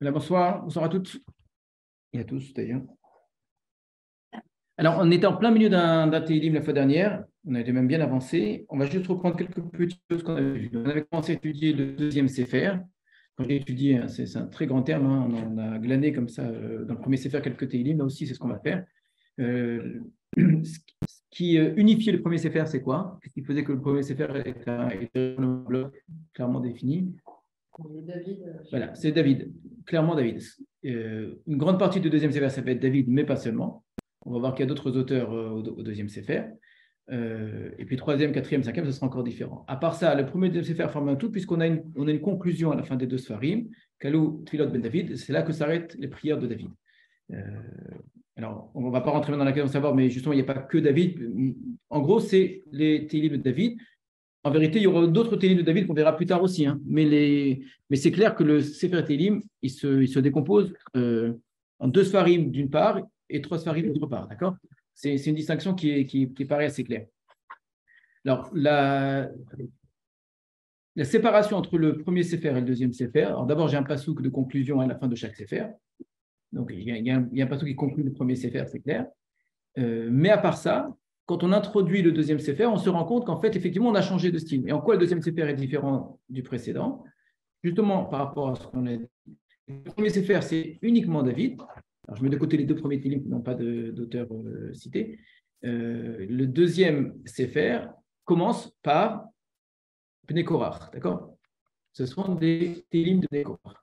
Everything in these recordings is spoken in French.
Voilà, bonsoir, bonsoir à toutes et à tous d'ailleurs. Alors, on était en plein milieu d'un Télim la fois dernière, on a été même bien avancé. On va juste reprendre quelques petites choses qu'on avait vues. On avait commencé à étudier le deuxième Sefer. Quand j'ai étudié, hein, c'est un très grand terme, hein, on a glané comme ça dans le premier Sefer quelques Télim, là aussi c'est ce qu'on va faire. Ce qui unifiait le premier Sefer, c'est quoi? Qu'est-ce qui faisait que le premier Sefer était un bloc clairement défini? Voilà, c'est David, clairement David. Une grande partie du deuxième Sefer, ça peut être David, mais pas seulement. On va voir qu'il y a d'autres auteurs au deuxième Sefer. Et puis troisième, quatrième, cinquième, ce sera encore différent. À part ça, le premier et le deuxième Sefer forment un tout, puisqu'on a une conclusion à la fin des deux Sfarim, Kalou, Tfilot, Ben David. C'est là que s'arrêtent les prières de David. Alors, on ne va pas rentrer dans la question de savoir, mais justement, il n'y a pas que David. En gros, c'est les Télim de David. En vérité, il y aura d'autres Télim de David qu'on verra plus tard aussi. Hein. Mais c'est clair que le Sefer Télim, il se décompose en deux Sfarim d'une part et trois Sfarim d'autre part. D'accord ? C'est une distinction qui paraît assez claire. Alors, la séparation entre le premier Sefer et le deuxième Sefer. Alors, d'abord, j'ai un passouk de conclusion à la fin de chaque Sefer. Donc, il y a un passouk qui conclut le premier Sefer, c'est clair. Mais à part ça, quand on introduit le deuxième Sefer, on se rend compte qu'en fait, effectivement, on a changé de style. Et en quoi le deuxième Sefer est différent du précédent? Justement, par rapport à ce qu'on a dit. Le premier Sefer, c'est uniquement David. Alors, je mets de côté les deux premiers Télim qui n'ont pas d'auteur cité. Le deuxième Sefer commence par Bnei Korach, d'accord? Ce sont des Télim de Bnei Korach.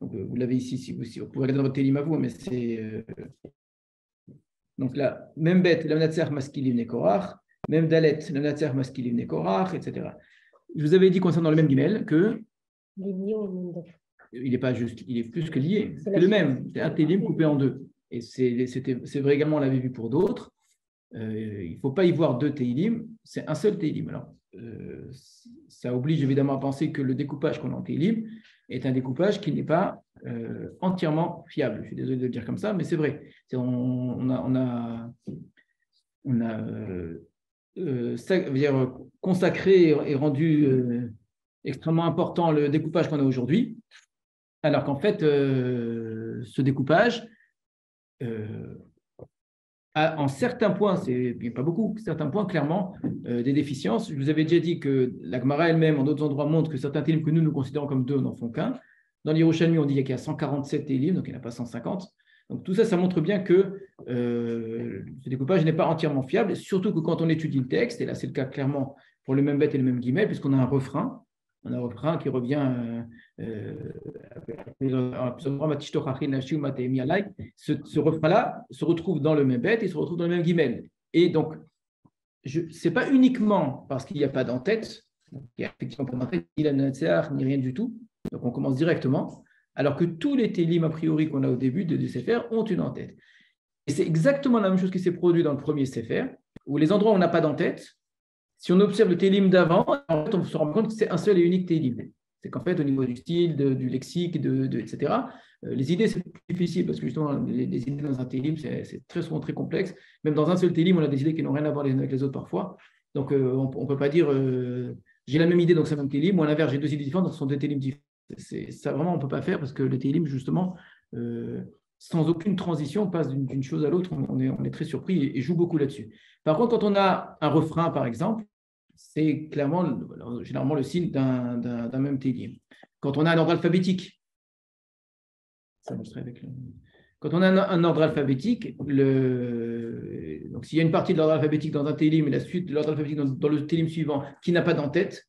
Donc, vous l'avez ici, si vous pouvez regarder dans votre Télim à vous, mais c'est... Donc là, même bête, le Natser masculine Bnei Korach, même Dalet, le Natser masculine Bnei Korach, etc. Je vous avais dit concernant le même Gimel que il n'est pas juste, il est plus que lié, c'est le même, c'est un Télim coupé en deux. Et c'est vrai également, on l'avait vu pour d'autres. Il ne faut pas y voir deux Télim, c'est un seul Télim. Alors, ça oblige évidemment à penser que le découpage qu'on a en Télim est un découpage qui n'est pas entièrement fiable. Je suis désolé de le dire comme ça, mais c'est vrai. On a consacré et rendu extrêmement important le découpage qu'on a aujourd'hui, alors qu'en fait, ce découpage a en certains points, c'est pas beaucoup, certains points clairement des déficiences. Je vous avais déjà dit que la Gemara elle-même, en d'autres endroits, montre que certains télim que nous considérons comme deux n'en font qu'un. Dans l'Yerushalmi, on dit qu'il y a 147 télim, donc il n'y en a pas 150. Donc tout ça, ça montre bien que ce découpage n'est pas entièrement fiable, surtout que quand on étudie le texte, et là c'est le cas clairement pour le même bête et le même guillemets, puisqu'on a un refrain. On a un refrain qui revient ce refrain-là se retrouve dans le même bête et se retrouve dans le même guimel. Et donc, ce n'est pas uniquement parce qu'il n'y a pas d'en-tête, il n'y a effectivement pas d'en-tête, ni la Natséar, ni rien du tout. Donc, on commence directement, alors que tous les télim a priori qu'on a au début de Sefer ont une en-tête. Et c'est exactement la même chose qui s'est produit dans le premier Sefer, où les endroits où on n'a pas d'en-tête, si on observe le télim d'avant, en fait, on se rend compte que c'est un seul et unique télim. C'est qu'en fait, au niveau du style, du lexique, etc., les idées, c'est plus difficile parce que justement, les idées dans un télim, c'est très souvent très complexe. Même dans un seul télim, on a des idées qui n'ont rien à voir les unes avec les autres parfois. Donc, on ne peut pas dire j'ai la même idée, donc c'est le même télim, ou à l'inverse, j'ai deux idées différentes, donc ce sont deux télims différents. Ça, vraiment, on ne peut pas faire parce que le télim, justement, sans aucune transition, on passe d'une chose à l'autre, on est très surpris et joue beaucoup là-dessus. Par contre, quand on a un refrain, par exemple, c'est clairement, généralement, le signe d'un même télim. Quand on a un ordre alphabétique, quand on a un ordre alphabétique, donc s'il y a une partie de l'ordre alphabétique dans un télim et la suite de l'ordre alphabétique dans le télim suivant qui n'a pas d'en-tête,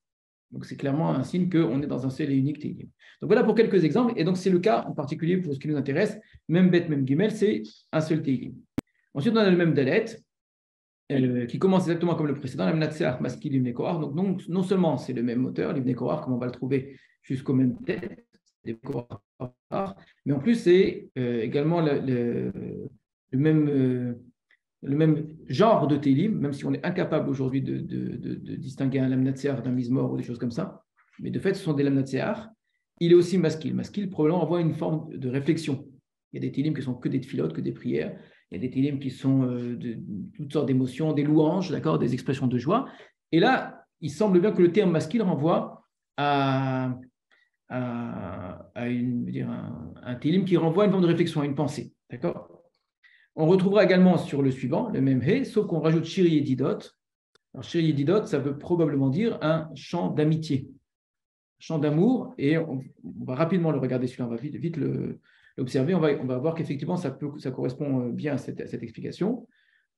donc c'est clairement un signe qu'on est dans un seul et unique télim. Donc voilà pour quelques exemples. Et donc c'est le cas en particulier pour ce qui nous intéresse. Même bête, même guimel, c'est un seul télim. Ensuite, on a le même dalet, qui commence exactement comme le précédent, la Natséar, masquil, Ibn Korach. Donc non seulement c'est le même auteur, l'Ibn Korach, comme on va le trouver jusqu'au même tête, mais en plus c'est également le même genre de télim, même si on est incapable aujourd'hui de distinguer un lam Natséar d'un Mizmor ou des choses comme ça. Mais de fait, ce sont des lam Natséar. Il est aussi masquil. Masquil, probablement, envoie une forme de réflexion. Il y a des télim qui sont que des tfilotes, que des prières. Il y a des télim qui sont de toutes sortes d'émotions, des louanges, d'accord, des expressions de joie. Et là, il semble bien que le terme masquil renvoie à un télim qui renvoie à une forme de réflexion, à une pensée. D'accord? On retrouvera également sur le suivant, le même He, sauf qu'on rajoute Shiri et Didot. Alors, Shiri et Didot, ça veut probablement dire un chant d'amitié, un chant d'amour, et on va rapidement le regarder celui-là, on va vite l'observer, on va voir qu'effectivement, ça correspond bien à cette explication.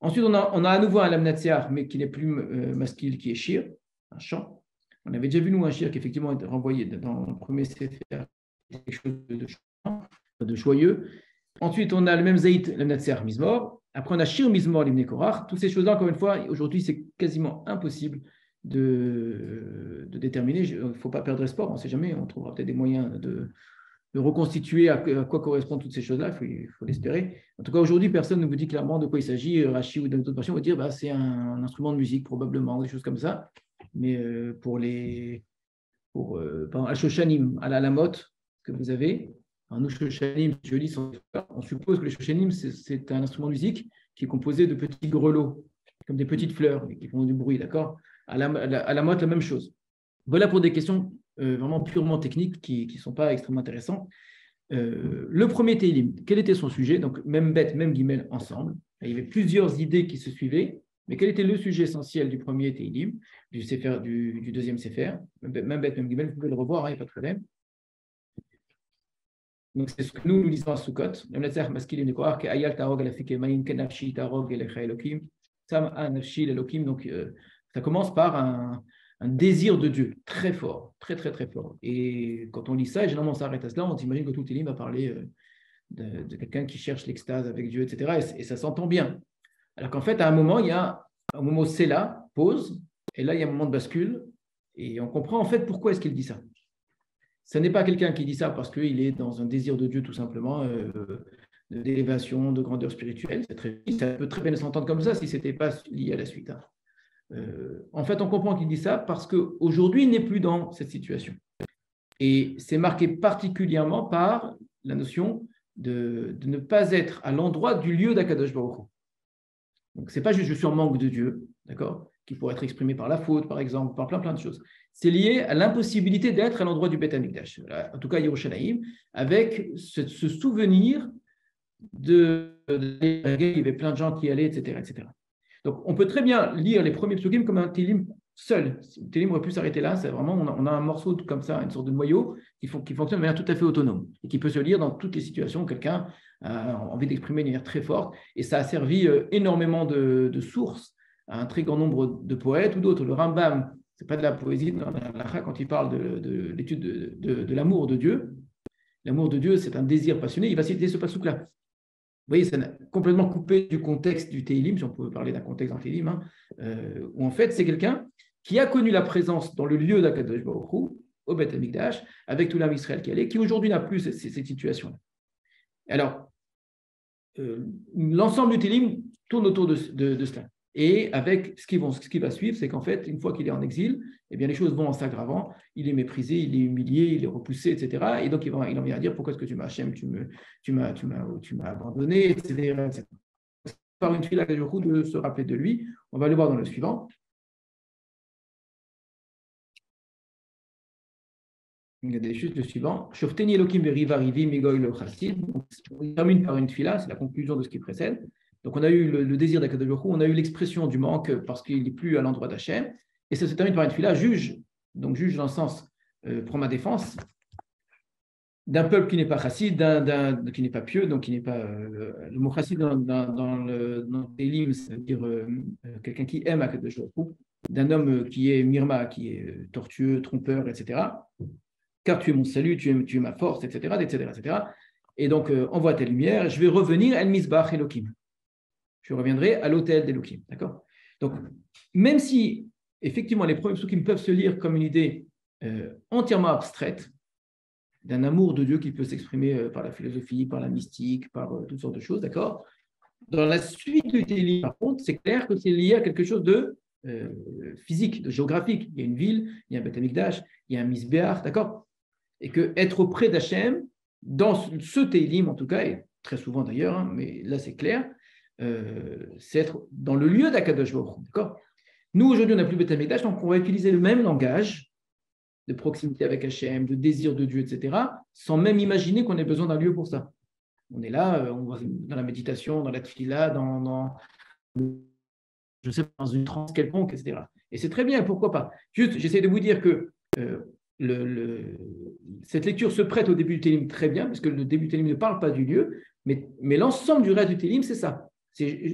Ensuite, on a à nouveau un lamnatsear, mais qui n'est plus masquil, qui est shir, un chant. On avait déjà vu, nous, un shir qui effectivement est renvoyé dans le premier sefer, quelque chose de joyeux. Ensuite, on a le même zaït, lamnatsear mizmor. Après, on a shir mizmor, l'imne korach. Toutes ces choses-là, encore une fois, aujourd'hui, c'est quasiment impossible de déterminer. Il ne faut pas perdre espoir, on ne sait jamais, on trouvera peut-être des moyens de reconstituer à quoi correspondent toutes ces choses-là, il faut l'espérer. En tout cas, aujourd'hui, personne ne vous dit clairement de quoi il s'agit. Rachi ou d'autres versions vont dire bah, c'est un instrument de musique, probablement, des choses comme ça. Mais pour Al-Shoshanim, à la motte que vous avez, nous, Shoshanim, on suppose que les Shoshanim, c'est un instrument de musique qui est composé de petits grelots, comme des petites fleurs qui font du bruit, d'accord? À la motte, la même chose. Voilà pour des questions vraiment purement techniques qui ne sont pas extrêmement intéressantes. Le premier Télim, quel était son sujet? Donc, même bête, même guimel ensemble. Il y avait plusieurs idées qui se suivaient, mais quel était le sujet essentiel du premier Télim, du deuxième Sefer? Même bête, même guimel, vous pouvez le revoir, il n'y a pas de problème. Donc, c'est ce que nous lisons à Sukkot. Donc, ça commence par un désir de Dieu très fort, très, très, très fort. Et quand on lit ça, généralement, on s'arrête à cela, on s'imagine que tout Télim va parler de quelqu'un qui cherche l'extase avec Dieu, etc. Et ça s'entend bien. Alors qu'en fait, à un moment, il y a un moment c'est là, pause, et là, il y a un moment de bascule, et on comprend en fait pourquoi est-ce qu'il dit ça. Ce n'est pas quelqu'un qui dit ça parce qu'il est dans un désir de Dieu, tout simplement, d'élévation, de grandeur spirituelle. Ça peut très bien s'entendre comme ça si ce n'était pas lié à la suite. En fait, on comprend qu'il dit ça parce qu'aujourd'hui, il n'est plus dans cette situation. Et c'est marqué particulièrement par la notion de ne pas être à l'endroit du lieu d'Akadosh Baruch Hu. Donc, ce n'est pas juste je suis en manque de Dieu, d'accord, qui pourrait être exprimé par la faute, par exemple, par plein de choses. C'est lié à l'impossibilité d'être à l'endroit du Beth Amikdash, en tout cas Yerushalayim, avec ce souvenir il y avait plein de gens qui y allaient, etc., etc. Donc, on peut très bien lire les premiers psukim comme un télim seul. Le télim aurait pu s'arrêter là. C'est vraiment, on a un morceau comme ça, une sorte de noyau qui fonctionne de manière tout à fait autonome et qui peut se lire dans toutes les situations où quelqu'un a envie d'exprimer de manière très forte. Et ça a servi énormément de sources à un très grand nombre de poètes ou d'autres. Le Rambam, ce n'est pas de la poésie dans la halakha quand il parle de l'étude de l'amour de Dieu. L'amour de Dieu, c'est un désir passionné. Il va citer ce passouk-là. Vous voyez, ça n'a complètement coupé du contexte du Télim, si on peut parler d'un contexte dans le Télim, où en fait, c'est quelqu'un qui a connu la présence dans le lieu d'Akadosh Baruch Hu, au Beth Amikdash, avec tout l'âme Israël qui allait, qui aujourd'hui n'a plus cette situation-là. Alors, l'ensemble du Télim tourne autour de cela. Et avec ce qui va suivre, c'est qu'en fait, une fois qu'il est en exil, eh bien, les choses vont en s'aggravant. Il est méprisé, il est humilié, il est repoussé, etc. Et donc, il en vient à dire pourquoi est-ce que tu m'as Hachem, tu m'as abandonné, etc. Par une fila de se rappeler de lui. On va le voir dans le suivant. Il y a des choses le suivant. Shofteni Elokim Veriva Rivi Migoy le Chassid. On termine par une fila, c'est la conclusion de ce qui précède. Donc, on a eu le désir d'Akadosh Baruch Hu, on a eu l'expression du manque parce qu'il n'est plus à l'endroit d'Hachem. Et ça se termine par une fila, juge. Donc, juge dans le sens, prends ma défense d'un peuple qui n'est pas chassid, qui n'est pas pieux, donc qui n'est pas. Le mot chassid dans les livres, ça veut dire quelqu'un qui aime Akadosh Baruch Hu, d'un homme qui est mirma, qui est tortueux, trompeur, etc. Car tu es mon salut, tu es ma force, etc., etc., etc. Et donc, envoie ta lumière, je vais revenir El Misbach Elohim. Je reviendrai à l'autel d'Elohim. D'accord? Donc, même si, effectivement, les premiers psukim peuvent se lire comme une idée entièrement abstraite d'un amour de Dieu qui peut s'exprimer par la philosophie, par la mystique, par toutes sortes de choses, d'accord? Dans la suite du Télim, par contre, c'est clair que c'est lié à quelque chose de physique, de géographique. Il y a une ville, il y a un Beth Amikdash, il y a un Misbéach, d'accord? Et que être auprès d'Hachem, dans ce Télim en tout cas, et très souvent d'ailleurs, mais là c'est clair, c'est être dans le lieu d'Akadosh Baruch Hu, d'accord? Nous aujourd'hui on n'a plus Beth Amikdash, donc on va utiliser le même langage de proximité avec Hachem, de désir de Dieu, etc., sans même imaginer qu'on ait besoin d'un lieu pour ça. On est là, on va dans la méditation, dans la tefila, je sais pas, dans une transe quelconque, etc. Et c'est très bien, pourquoi pas. Juste, j'essaie de vous dire que cette lecture se prête au début du Télim très bien, parce que le début du Télim ne parle pas du lieu, mais l'ensemble du reste du Télim, c'est ça.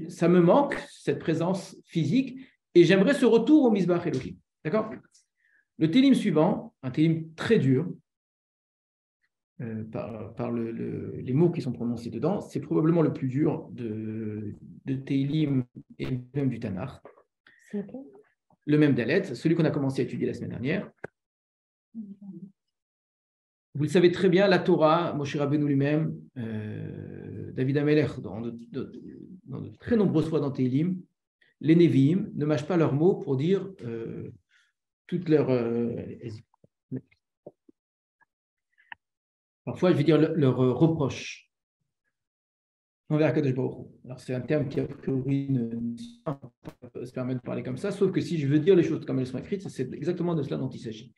Ça me manque, cette présence physique, et j'aimerais ce retour au Misbach Elohim. D'accord? Le Télim suivant, un Télim très dur, par les mots qui sont prononcés dedans, c'est probablement le plus dur de Télim et même du Tanakh. C'est okay. Le même Dalet, celui qu'on a commencé à étudier la semaine dernière. Vous le savez très bien, la Torah, Moshe Rabbeinu lui-même, David Amelech, dans de très nombreuses fois dans Télim, les Nevi'im ne mâchent pas leurs mots pour dire toutes leurs... parfois, je vais dire leurs reproches envers Akadosh Baruch Hu. Alors, c'est un terme qui, a priori, ne se permet de parler comme ça, sauf que si je veux dire les choses comme elles sont écrites, c'est exactement de cela dont il s'agit.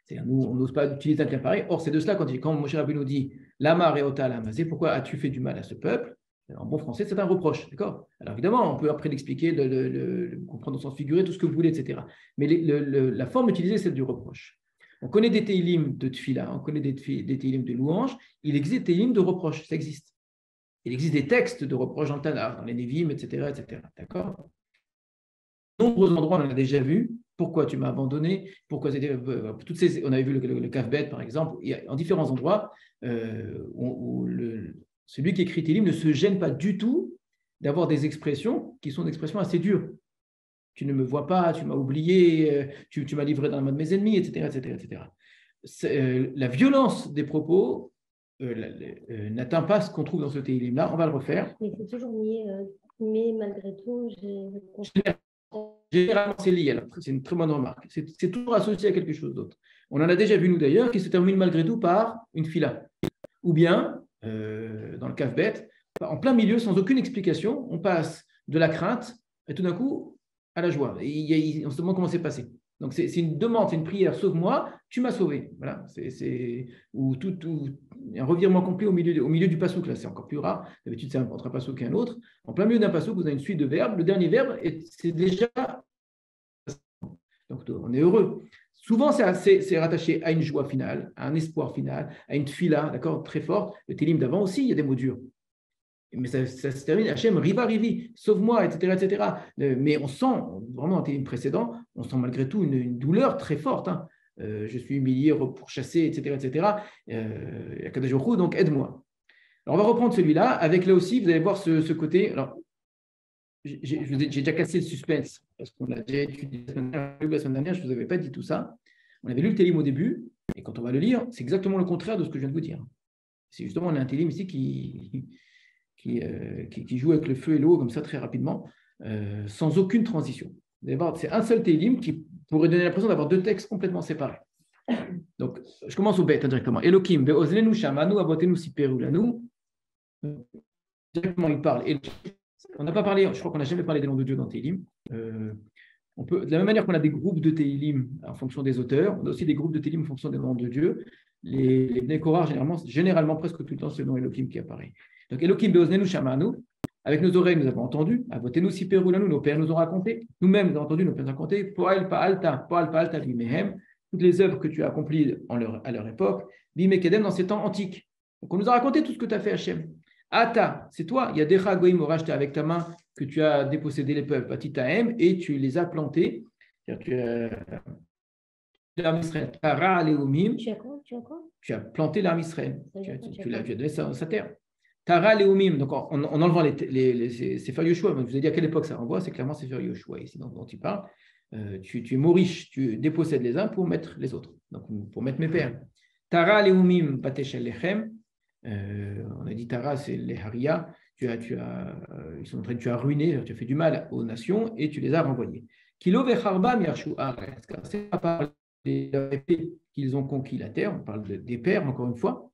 C'est-à-dire, nous, on n'ose pas utiliser un terme pareil. Or, c'est de cela quand Moshe Rabbeinu dit « Lama reota lama », c'est pourquoi as-tu fait du mal à ce peuple? En bon français, c'est un reproche, d'accord? Alors évidemment, on peut après l'expliquer, le comprendre au sens figuré, tout ce que vous voulez, etc. Mais la forme utilisée, c'est du reproche. On connaît des télim de tfila, on connaît des télim de louange, il existe des télim de reproche, ça existe. Il existe des textes de reproche dans le Tanakh, dans les Nevi'im, etc., etc. D'accord? De nombreux endroits, on en a déjà vu. Pourquoi tu m'as abandonné? Pourquoi on avait vu le Kaf-Bet, par exemple. Il y a, en différents endroits où celui qui écrit Télim ne se gêne pas du tout d'avoir des expressions qui sont des expressions assez dures. Tu ne me vois pas, tu m'as oublié, tu m'as livré dans la main de mes ennemis, etc., etc., etc. La violence des propos n'atteint pas ce qu'on trouve dans ce Télim-là. On va le refaire. Mais c'est toujours lié, mais malgré tout, généralement, c'est lié. Alors, c'est une très bonne remarque. C'est toujours associé à quelque chose d'autre. On en a déjà vu, nous d'ailleurs, qui se termine malgré tout par une fila. Ou bien, dans le Kaf-Bet, en plein milieu, sans aucune explication, on passe de la crainte et tout d'un coup à la joie. Et on se demande comment c'est passé. Donc, c'est une demande, c'est une prière, sauve-moi, tu m'as sauvé. Voilà. Ou un revirement complet au milieu du pasouk. Là, c'est encore plus rare. D'habitude, c'est entre un pasouk et un autre. En plein milieu d'un pasouk, vous avez une suite de verbes. Le dernier verbe, c'est déjà. Donc, on est heureux. Souvent, c'est rattaché à une joie finale, à un espoir final, à une fila, d'accord, très forte. Le télim d'avant aussi, il y a des mots durs. Mais ça se termine, Hachem, riva rivi, sauve-moi, etc., etc. Mais on sent, vraiment, en télim précédent, on sent malgré tout une douleur très forte. Hein. Je suis humilié, pourchassé, etc., etc. Akadosh Baruch Hu, donc aide-moi. Alors, on va reprendre celui-là, avec là aussi, vous allez voir ce côté. Alors, j'ai déjà cassé le suspense, parce qu'on l'a déjà étudié la semaine dernière, je ne vous avais pas dit tout ça. On avait lu le télim au début, et quand on va le lire, c'est exactement le contraire de ce que je viens de vous dire. C'est justement, on a un télim ici qui joue avec le feu et l'eau comme ça très rapidement, sans aucune transition. Vous allez voir, c'est un seul télim qui pourrait donner l'impression d'avoir deux textes complètement séparés. Donc, je commence au bête directement. Elohim, ve'oznenu shamanu, avotenu siperu lanu. Directement, il parle. On n'a pas parlé, je crois qu'on n'a jamais parlé des noms de Dieu dans Télim. De la même manière qu'on a des groupes de Télim en fonction des auteurs, on a aussi des groupes de Télim en fonction des noms de Dieu. Les Bnei Korach, généralement, presque tout le temps, c'est le nom Elohim qui apparaît. Donc, Elohim beoznenu shamanu, avec nos oreilles, nous avons entendu. Avotenu siperu lanu, nos pères nous ont raconté. Nous-mêmes, nous avons entendu, nos pères nous ont raconté. Poal pa'alta vimehem, toutes les œuvres que tu as accomplies à leur époque. Vimekedem dans ces temps antiques. Donc, on nous a raconté tout ce que tu as fait, Hachem. Ata, c'est toi, il y a Decha Goïm Orachta avec ta main que tu as dépossédé les peuples, Batitaem, et tu les as plantés. Tu as planté l'arme Israël. Tu l'as donné sa terre. Tara Leumim, donc en enlevant ces feuilles Yoshua, je vous ai dit à quelle époque ça renvoie, c'est clairement ces feuilles Yoshua ici dont il parle. Tu es riche, tu dépossèdes les uns pour mettre les autres, donc pour mettre mes pères. Tara Leumim Bateshel Lechem. On a dit Tara, c'est les Haria. Tu as ruiné, tu as fait du mal aux nations et tu les as renvoyés. Kilo vecharba miarshu aretz, car c'est pas par les épées qu'ils ont conquis la terre, on parle des pères encore une fois.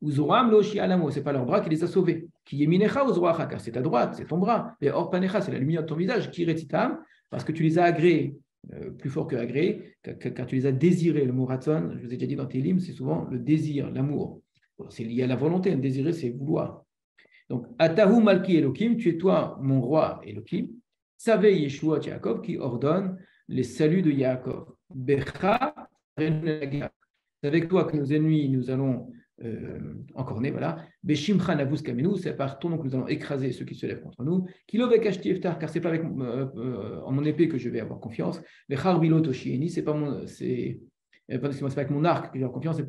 Uzoram loshi alamo, c'est pas leur bras qui les a sauvés. Ki yeminecha uzroacha, car c'est ta droite, c'est ton bras. Et orpanecha, c'est la lumière de ton visage. Ki retitam, parce que tu les as agréés. plus fort que agré, car tu les as désirés. Le mot ratzon, je vous ai déjà dit dans Télim, c'est souvent le désir, l'amour. C'est lié à la volonté. Désirer, c'est vouloir. Donc, Atahu Malki Elohim, tu es toi, mon roi Elohim. Savez Yeshua Yaakov qui ordonne les saluts de Yaakov. Becha, c'est avec toi que nos ennemis nous allons encorner, voilà. Beshimcha Navus Kamenu, c'est par ton nom que nous allons écraser ceux qui se lèvent contre nous. Kilovek Ashti Eftar, car c'est pas avec en mon épée que je vais avoir confiance. Becharbilo Toshieni, c'est pas mon, c'est pas avec mon arc que j'ai confiance,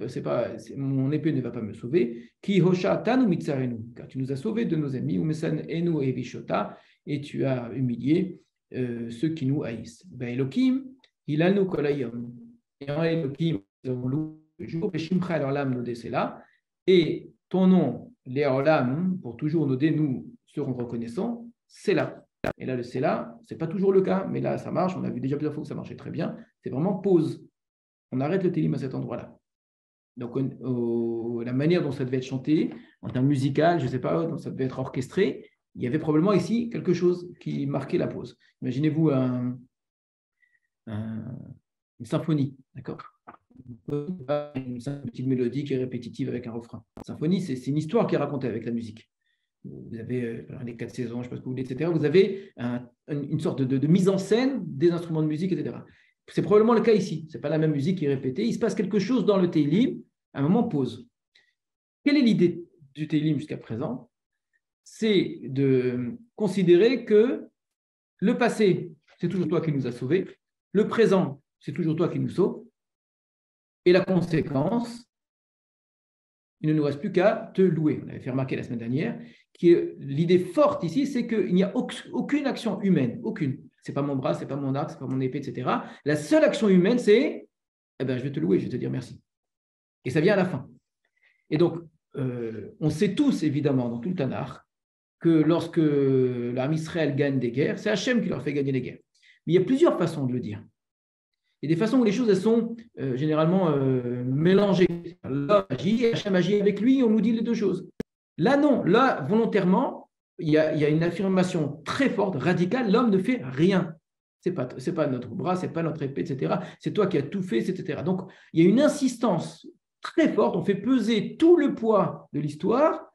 mon épée ne va pas me sauver. Ki hosha tanu mitzarenu, car tu nous as sauvés de nos ennemis. Umesan enu evishota, et tu as humilié ceux qui nous haïssent. Ben Elohim, ilanu kolayom. Et en Elohim, nous avons loué le jour. Beshimcha l'olam nodé, c'est là. Et ton nom, les olam, pour toujours nodé, nous serons reconnaissants. C'est là. Et là, le c'est là, c'est pas toujours le cas, mais là, ça marche. On a vu déjà plusieurs fois que ça marchait très bien. C'est vraiment pause. On arrête le télim à cet endroit-là. Donc, la manière dont ça devait être chanté, en termes musical, je ne sais pas, dont ça devait être orchestré, il y avait probablement ici quelque chose qui marquait la pause. Imaginez-vous une symphonie, d'accord? Une petite mélodie qui est répétitive avec un refrain. La symphonie, c'est une histoire qui est racontée avec la musique. Vous avez les 4 saisons, je ne sais pas ce que vous voulez, etc. Vous avez une sorte de mise en scène des instruments de musique, etc. C'est probablement le cas ici. Ce n'est pas la même musique qui est répétée. Il se passe quelque chose dans le Teilim, à un moment pause. Quelle est l'idée du Teilim jusqu'à présent? C'est de considérer que le passé, c'est toujours toi qui nous as sauvés. Le présent, c'est toujours toi qui nous sauves. Et la conséquence, il ne nous reste plus qu'à te louer. On avait fait remarquer la semaine dernière que l'idée forte ici, c'est qu'il n'y a aucune action humaine, aucune. Ce n'est pas mon bras, ce n'est pas mon arc, ce n'est pas mon épée, etc. La seule action humaine, c'est je vais te louer, je vais te dire merci. Et ça vient à la fin. Et donc, on sait tous, évidemment, dans tout le Tanakh, que lorsque l'armée Israël gagne des guerres, c'est Hachem qui leur fait gagner les guerres. Mais il y a plusieurs façons de le dire. Il y a des façons où les choses elles sont généralement mélangées. L'homme agit et Hachem agit avec lui, on nous dit les deux choses. Là, non. Là, volontairement, il y a une affirmation très forte, radicale. L'homme ne fait rien. Ce n'est pas notre bras, ce n'est pas notre épée, etc. C'est toi qui as tout fait, etc. Donc, il y a une insistance très forte. On fait peser tout le poids de l'histoire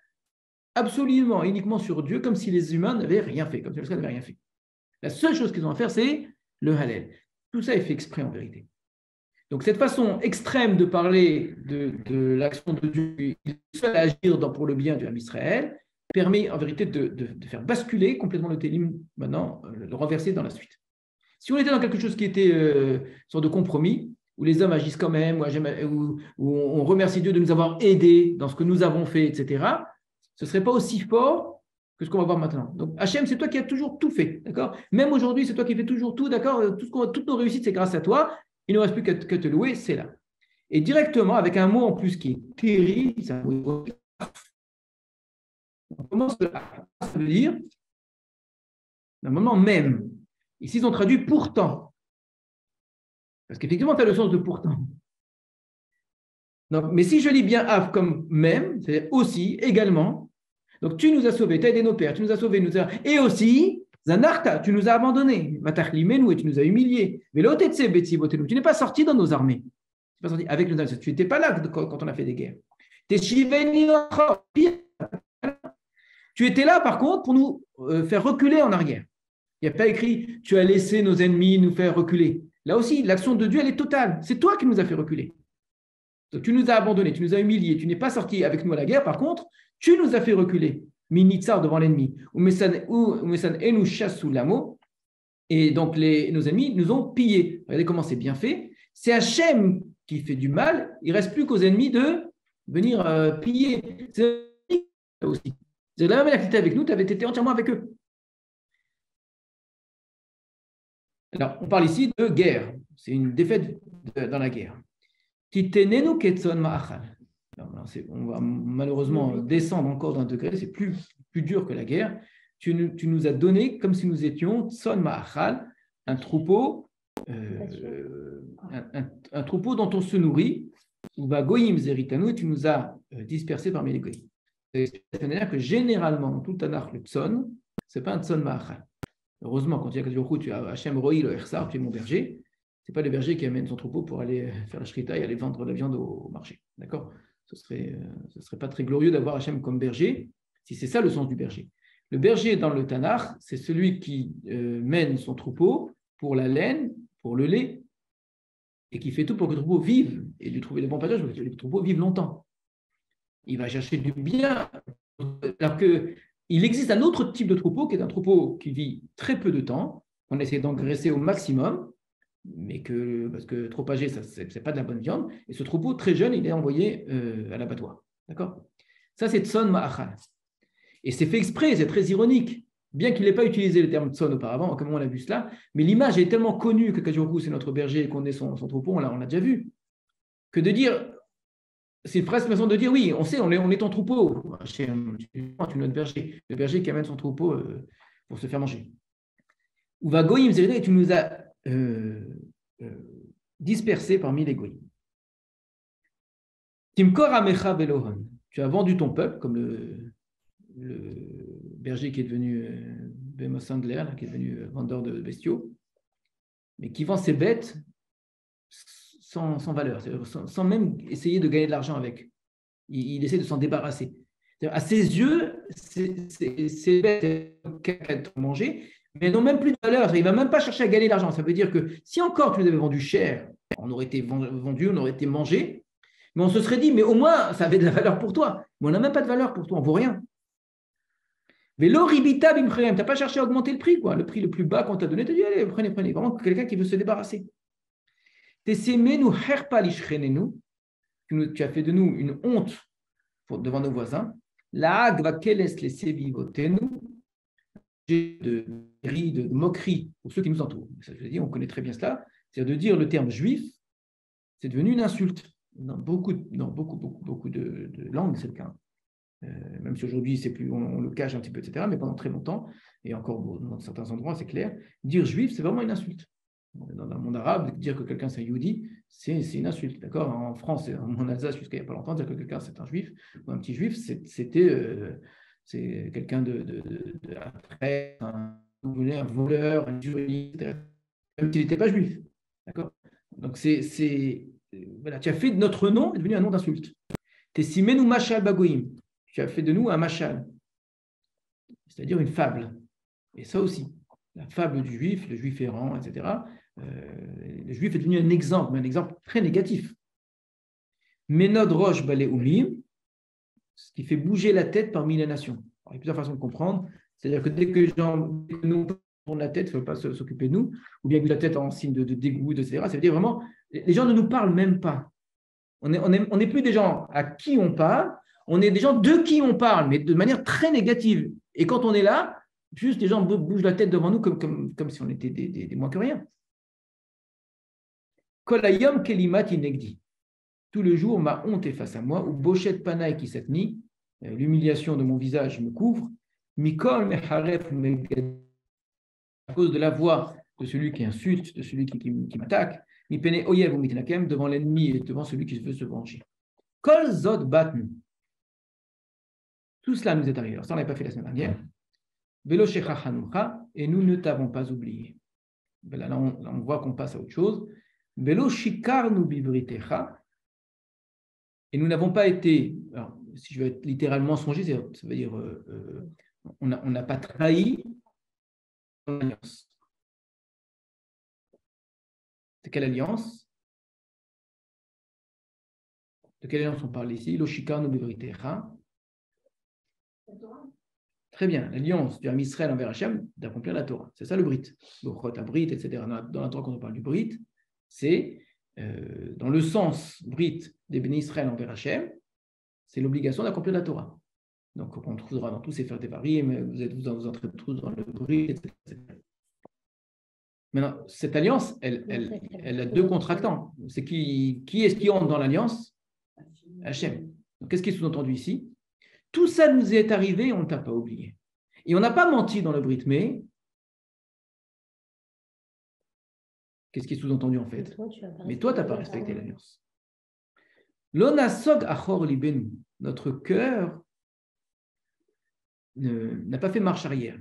absolument, uniquement sur Dieu, comme si les humains n'avaient rien fait, comme si les humains n'avaient rien fait. La seule chose qu'ils ont à faire, c'est le Hallel. Tout ça est fait exprès en vérité. Donc, cette façon extrême de parler de l'action de Dieu, il est seul à agir pour le bien du peuple Israël, permet en vérité de faire basculer complètement le Télim, maintenant, le renverser dans la suite. Si on était dans quelque chose qui était une sorte de compromis, où les hommes agissent quand même, où on remercie Dieu de nous avoir aidés dans ce que nous avons fait, etc., ce ne serait pas aussi fort que ce qu'on va voir maintenant. Donc, Hachem, c'est toi qui as toujours tout fait, d'accord? Même aujourd'hui, c'est toi qui fais toujours tout, d'accord? Toutes nos réussites, c'est grâce à toi. Il ne reste plus qu'à te louer, c'est là. Et directement, avec un mot en plus qui est terrible, on commence à se dire, normalement même, ici, ils ont traduit pourtant. Parce qu'effectivement, tu as le sens de pourtant. Donc, mais si je lis bien Av comme même, c'est aussi, également, donc tu nous as sauvés, tu as aidé nos pères, tu nous as sauvés, et aussi, Zanarta, tu nous as abandonnés, Matachlimenu, et tu nous as humiliés. Mais l'Otetse Betsibotenu, tu n'es pas sorti dans nos armées. Tu n'es pas sorti avec nos armées. Tu n'étais pas là quand on a fait des guerres. Tu étais là, par contre, pour nous faire reculer en arrière. Il n'y a pas écrit, tu as laissé nos ennemis nous faire reculer. Là aussi, l'action de Dieu, elle est totale. C'est toi qui nous as fait reculer. Donc, tu nous as abandonnés, tu nous as humiliés, tu n'es pas sorti avec nous à la guerre. Par contre, tu nous as fait reculer. Minitzar devant l'ennemi. Et donc, nos ennemis nous ont pillés. Regardez comment c'est bien fait. C'est Hachem qui fait du mal. Il ne reste plus qu'aux ennemis de venir piller. C'est aussi. C'est la même activité avec nous, tu avais été entièrement avec eux. Alors, on parle ici de guerre. C'est une défaite dans la guerre. On va malheureusement descendre encore d'un degré, c'est plus dur que la guerre. Tu nous as donné comme si nous étions Tson Ma'achal, un troupeau dont on se nourrit, ou va Goyim Zeritanu, et tu nous as dispersés parmi les Goyim. C'est-à-dire que généralement, dans tout le Tanakh, le Tson, ce n'est pas un Tson Ma'achal. Heureusement, quand tu as tu as Hachem Roï, le Ersar, tu es mon berger. Ce n'est pas le berger qui amène son troupeau pour aller faire la shrita et aller vendre la viande au marché. D'accord? Ce serait pas très glorieux d'avoir Hachem comme berger, si c'est ça le sens du berger. Le berger dans le Tanakh, c'est celui qui mène son troupeau pour la laine, pour le lait, et qui fait tout pour que le troupeau vive et lui trouver des bons passages pour que le troupeau vive longtemps. Il va chercher du bien. Alors qu'il existe un autre type de troupeau qui est un troupeau qui vit très peu de temps. On essaie d'engraisser au maximum, mais parce que trop âgé, ce n'est pas de la bonne viande. Et ce troupeau très jeune, il est envoyé à l'abattoir. D'accord? Ça, c'est Tson Ma'achal. Et c'est fait exprès, c'est très ironique. Bien qu'il n'ait pas utilisé le terme Tson auparavant, comme on a vu cela, mais l'image est tellement connue que Kajorou, c'est notre berger et qu'on est son troupeau, on l'a déjà vu, que de dire, c'est presque une façon de dire, oui, on sait, on est ton troupeau. Tu es notre berger, le berger qui amène son troupeau pour se faire manger. Ou va Goïm, et tu nous as dispersés parmi les Goïm. Timkor Amecha Velohan, tu as vendu ton peuple, comme le berger qui est devenu Bema Sandler, qui est devenu vendeur de bestiaux, mais qui vend ses bêtes sans valeur, sans même essayer de gagner de l'argent avec. Il essaie de s'en débarrasser. À ses yeux, ces bêtes être mangées, mais n'ont même plus de valeur. Il ne va même pas chercher à gagner de l'argent. Ça veut dire que si encore tu les avais vendus cher, on aurait été vendu, on aurait été mangé, mais on se serait dit, mais au moins, ça avait de la valeur pour toi. Mais on n'a même pas de valeur pour toi, on ne vaut rien. Vélo ribita bimchrem, tu n'as pas cherché à augmenter le prix, quoi. Le prix le plus bas qu'on t'a donné, tu as dit, allez, prenez. Vraiment, quelqu'un qui veut se débarrasser. Tu as fait de nous une honte devant nos voisins. La va keles les sevivotenu, de moquerie pour ceux qui nous entourent. Ça veut dire, on connaît très bien cela, c'est-à-dire de dire le terme juif, c'est devenu une insulte. Dans beaucoup de langues, c'est le cas. Même si aujourd'hui, c'est plus, on le cache un petit peu, etc. Mais pendant très longtemps, et encore dans certains endroits, c'est clair, dire juif, c'est vraiment une insulte. Dans le monde arabe, dire que quelqu'un c'est un Yehudi, c'est une insulte. D'accord? En France, en Alsace, jusqu'à il n'y a pas longtemps, dire que quelqu'un c'est un juif ou un petit juif, c'est quelqu'un un traître, un voleur, un juriste, même s'il n'était pas juif. D'accord? Donc, voilà, tu as fait de notre nom, est devenu un nom d'insulte. Tessimenu mashal bagoïm. Tu as fait de nous un machal, c'est-à-dire une fable. Et ça aussi, la fable du juif, le juif errant, etc. Le juif est devenu un exemple, mais un exemple très négatif. Menod roche balé oumim, ce qui fait bouger la tête parmi les nations. Alors, il y a plusieurs façons de comprendre. C'est-à-dire que dès que les gens nous tournent la tête, il ne faut pas s'occuper de nous, ou bien que la tête en signe de dégoût, etc. Ça veut dire vraiment, les gens ne nous parlent même pas. On n'est plus des gens à qui on parle, on est des gens de qui on parle, mais de manière très négative. Et quand on est là, juste les gens bougent la tête devant nous comme si on était des moins que rien. Kolayom kelimat inegdi. Tout le jour, ma honte est face à moi, ou bochet panaï qui cette nuit, l'humiliation de mon visage me couvre, mikol meharef à cause de la voix de celui qui insulte, de celui qui m'attaque, mi pene oyev ou mitnakem, devant l'ennemi et devant celui qui veut se venger. Kol zod batnu. Tout cela nous est arrivé. Alors ça, on n'avait pas fait la semaine dernière. Velo shecha hanucha, et nous ne t'avons pas oublié. Là, on voit qu'on passe à autre chose. Velo shikarnu bibritecha, et nous n'avons pas été, alors, si je veux être littéralement songé, ça veut dire on n'a pas trahi l'alliance. De quelle alliance? De quelle alliance on parle ici? L'oshikarnu bibritecha. Très bien, l'alliance du Ham Israël envers Hachem d'accomplir la Torah. C'est ça le Brit. Le Chot, Brit, etc. Dans la Torah, quand on parle du Brit, c'est dans le sens Brit des bénis Israël envers Hachem, c'est l'obligation d'accomplir la Torah. Donc, on trouvera dans tous ces Sefer Devarim, vous entrez tous dans le Brit, etc. Maintenant, cette alliance, elle a deux contractants. C'est qui est-ce qui entre dans l'alliance? Hachem. Donc, qu'est-ce qui est sous-entendu ici? Tout ça nous est arrivé et on ne t'a pas oublié. Et on n'a pas menti dans le Brit, mais qu'est-ce qui est sous-entendu en fait? Mais toi, tu n'as pas respecté l'alliance. L'onasog achor libenu, notre cœur n'a pas fait marche arrière.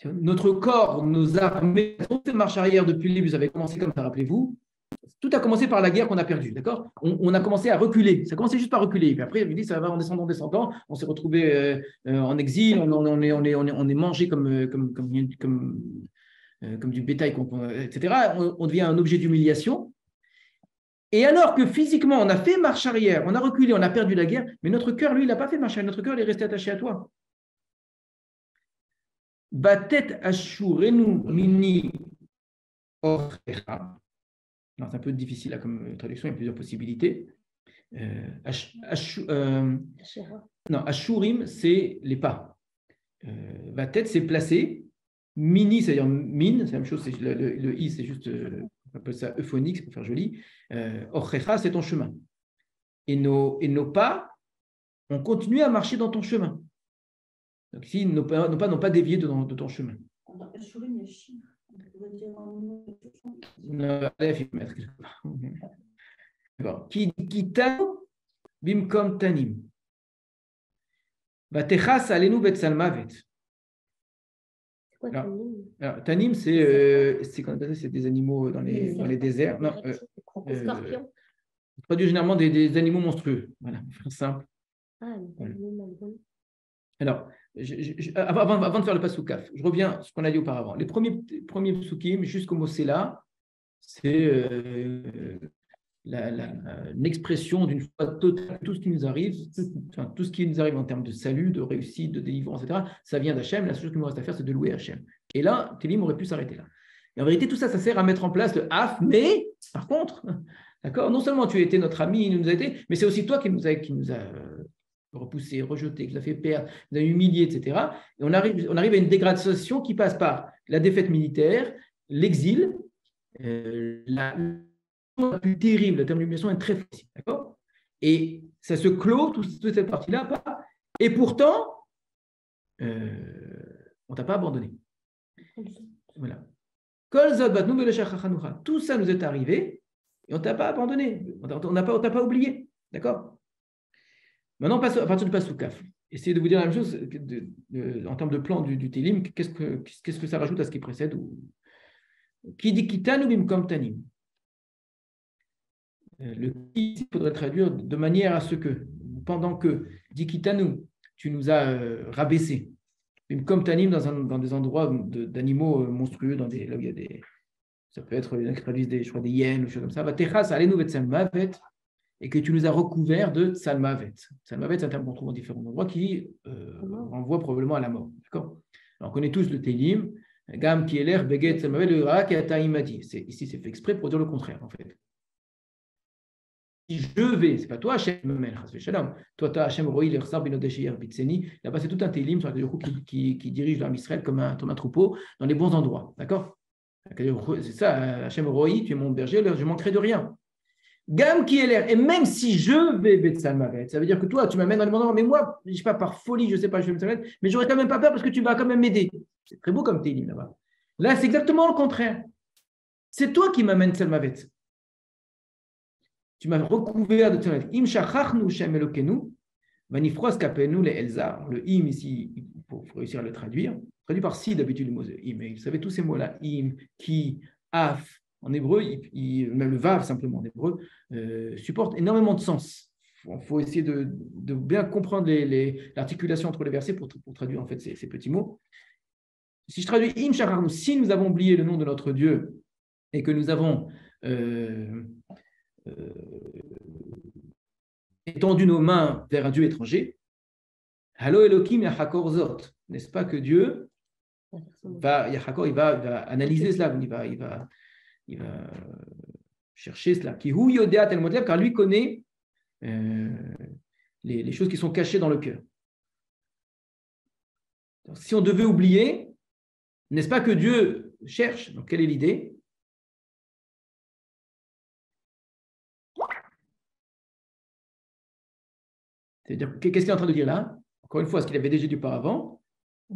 Notre corps, nos armées, on fait marche arrière depuis le début, vous avez commencé comme ça, rappelez-vous. Tout a commencé par la guerre qu'on a perdue, d'accord, on a commencé à reculer. Ça a commencé juste par reculer. Puis après, il dit, ça va en descendant, descendant. On s'est retrouvé en exil, on est mangé comme du bétail, etc. On devient un objet d'humiliation. Et alors que physiquement, on a fait marche arrière, on a reculé, on a perdu la guerre, mais notre cœur, lui, il n'a pas fait marche arrière. Notre cœur, il est resté attaché à toi. Batet ashurenu mini orchecha. C'est un peu difficile là, comme traduction, il y a plusieurs possibilités. Ashurim, c'est les pas. Batet, c'est placé. Mini, c'est-à-dire mine, c'est la même chose, le i, c'est juste, on appelle ça euphonique, c'est pour faire joli. Orchecha, c'est ton chemin. Et nos pas, on continue à marcher dans ton chemin. Donc ici, nos pas n'ont pas dévié de ton chemin. Qui bimkom tanim. Vatechas alenu betsalmavet. Alors, tanim, c'est des animaux dans les déserts. Non, scorpions. On traduit généralement des animaux monstrueux. Voilà, simple. Alors, avant de faire le pasoukaf, je reviens à ce qu'on a dit auparavant. Les premiers psukim jusqu'au mot Sela, c'est l'expression d'une foi totale. Tout ce qui nous arrive, tout ce qui nous arrive en termes de salut, de réussite, de délivrance, etc., ça vient d'Hachem. La seule chose qu'il nous reste à faire, c'est de louer Hachem. Et là, Télim aurait pu s'arrêter là. Et en vérité, tout ça, ça sert à mettre en place le Haf, mais par contre, d'accord, non seulement tu as été notre ami, il nous a été, mais c'est aussi toi qui nous a repoussé, rejeté, qui nous a fait perdre, qui nous a humilié, etc. Et on arrive à une dégradation qui passe par la défaite militaire, l'exil, la plus terrible, la terme d'humiliation est très facile, d'accord. Et ça se clôt, toute cette partie-là, et pourtant, on ne t'a pas abandonné. Voilà. Tout ça nous est arrivé et on ne t'a pas abandonné, on n'a pas oublié, d'accord. Maintenant, on passe à partir du Pasoukaf. Essayez de vous dire la même chose en termes de plan du Télim. Qu'est-ce que ça rajoute à ce qui précède Qui dit Kitanu bimkom tanim. Le qui, il faudrait traduire de manière à ce que, pendant que dit Kitanu, tu nous as rabaissé. Bimkom tanim dans des endroits d'animaux monstrueux, là où il y a des. Ça peut être, ils traduisent des hyènes ou des choses comme ça. Va techas alenu vetsalmavet. Et que tu nous as recouvert de Tsalmavet. Tsalmavet, c'est un terme qu'on trouve en différents endroits qui renvoie probablement à la mort. D'accord. Alors, on connaît tous le Télim, Gam qui est l'air, Beget, Tsalmavet, le Ra, qui a imadi. Ici, c'est fait exprès pour dire le contraire, en fait. Si je vais, c'est pas toi, Hachem, toi, tu as Hachem, Roi, l'Ersar, Binodeshir, Bitseni. Là-bas, c'est tout un Télim sur qui dirige l'armée Israël comme un troupeau dans les bons endroits. D'accord. C'est ça, Hachem, Roi, tu es mon berger, je ne manquerai de rien. Gam qui est l'air, et même si je vais Betsalmavet, ça veut dire que toi, tu m'amènes dans le monde, mais moi, je ne sais pas, par folie, je ne sais pas, je vais Betsalmavet, mais j'aurais quand même pas peur parce que tu vas quand même m'aider. C'est très beau comme Télim là-bas. Là, c'est exactement le contraire. C'est toi qui m'amènes Betsalmavet. Tu m'as recouvert de Betsalmavet. Im shachachnu shem elokenu, vanifros kapenu le elzar. Le im ici, il faut réussir à le traduire. Traduit par si d'habitude le mot im. Vous savez tous ces mots-là, im, ki, af. En hébreu, même le vav simplement en hébreu, supporte énormément de sens. Il faut essayer de bien comprendre l'articulation entre les versets pour traduire en fait ces petits mots. Si je traduis im shacharnu, si nous avons oublié le nom de notre Dieu et que nous avons étendu nos mains vers un Dieu étranger, Halo Elohim Yachakor Zot, n'est-ce pas que Dieu va analyser cela, il va chercher cela. Car lui connaît les choses qui sont cachées dans le cœur. Donc, si on devait oublier, n'est-ce pas que Dieu cherche? Donc, quelle est l'idée? C'est-à-dire, qu'est-ce qu'il est en train de dire là? Encore une fois, ce qu'il avait déjà dit auparavant.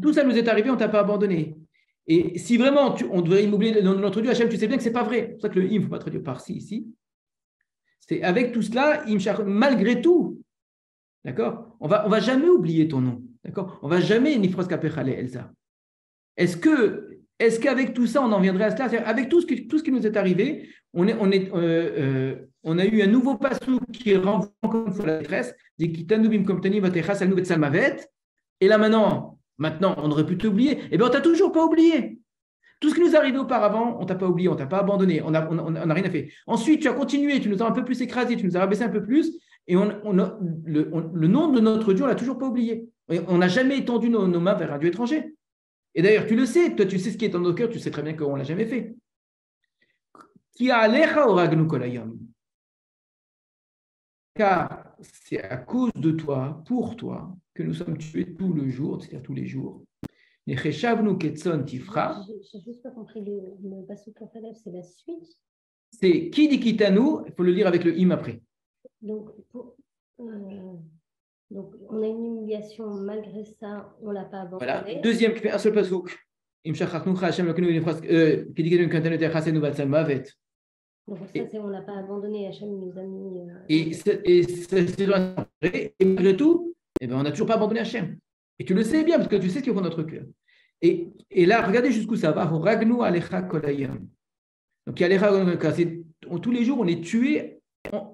Tout ça nous est arrivé, on ne t'a pas abandonné. Et si vraiment on devrait oublier le nom de notre Dieu, Hachem, tu sais bien que ce n'est pas vrai. C'est pour ça que le im, il ne faut pas traduire par ici. C'est avec tout cela, malgré tout, d'accord, on va jamais oublier ton nom, d'accord, on va jamais nifros kapechale elza. Est-ce qu'avec tout ça, on en viendrait à cela? C'est-à-dire, avec tout ce qui nous est arrivé, on a eu un nouveau passou qui renvoie encore une fois la détresse, dit Kitanu bimkom tani vatechas alnu betsalmavet. Et là maintenant, on aurait pu t'oublier. Eh bien, on t'a toujours pas oublié. Tout ce qui nous est arrivé auparavant, on t'a pas oublié, on t'a pas abandonné, on n'a rien fait. Ensuite, tu as continué, tu nous as un peu plus écrasé, tu nous as rabaissé un peu plus, et le nom de notre Dieu, on l'a toujours pas oublié. Et on n'a jamais étendu nos mains vers un Dieu étranger. Et d'ailleurs, tu le sais, toi, tu sais ce qui est dans nos cœurs, tu sais très bien qu'on ne l'a jamais fait. Qui a alecha oragnu kolayam. Car c'est à cause de toi, pour toi, que nous sommes tués tout le jour, c'est-à-dire tous les jours. Necheshavnu ketson tifra. J'ai juste pas compris le Pasuk en fait, c'est la suite. C'est qui dit kitanu, il faut le lire avec le im après. Donc, donc, on a une humiliation, malgré ça, on ne l'a pas abandonné. Voilà, deuxième qui fait un seul pasouk. Im shacharnucha Hashem lakenu qui dit kitanu kantanu terchasenu batsalmavet. Donc, ça, c'est on ne l'a pas abandonné, Hachem nous a mis. Et malgré tout, eh ben, on n'a toujours pas abandonné Hachem. Et tu le sais bien, parce que tu sais ce qu'il y a dans notre cœur. Et là, regardez jusqu'où ça va. Ragnu alecha kolayam. Donc, tous les jours, on est tué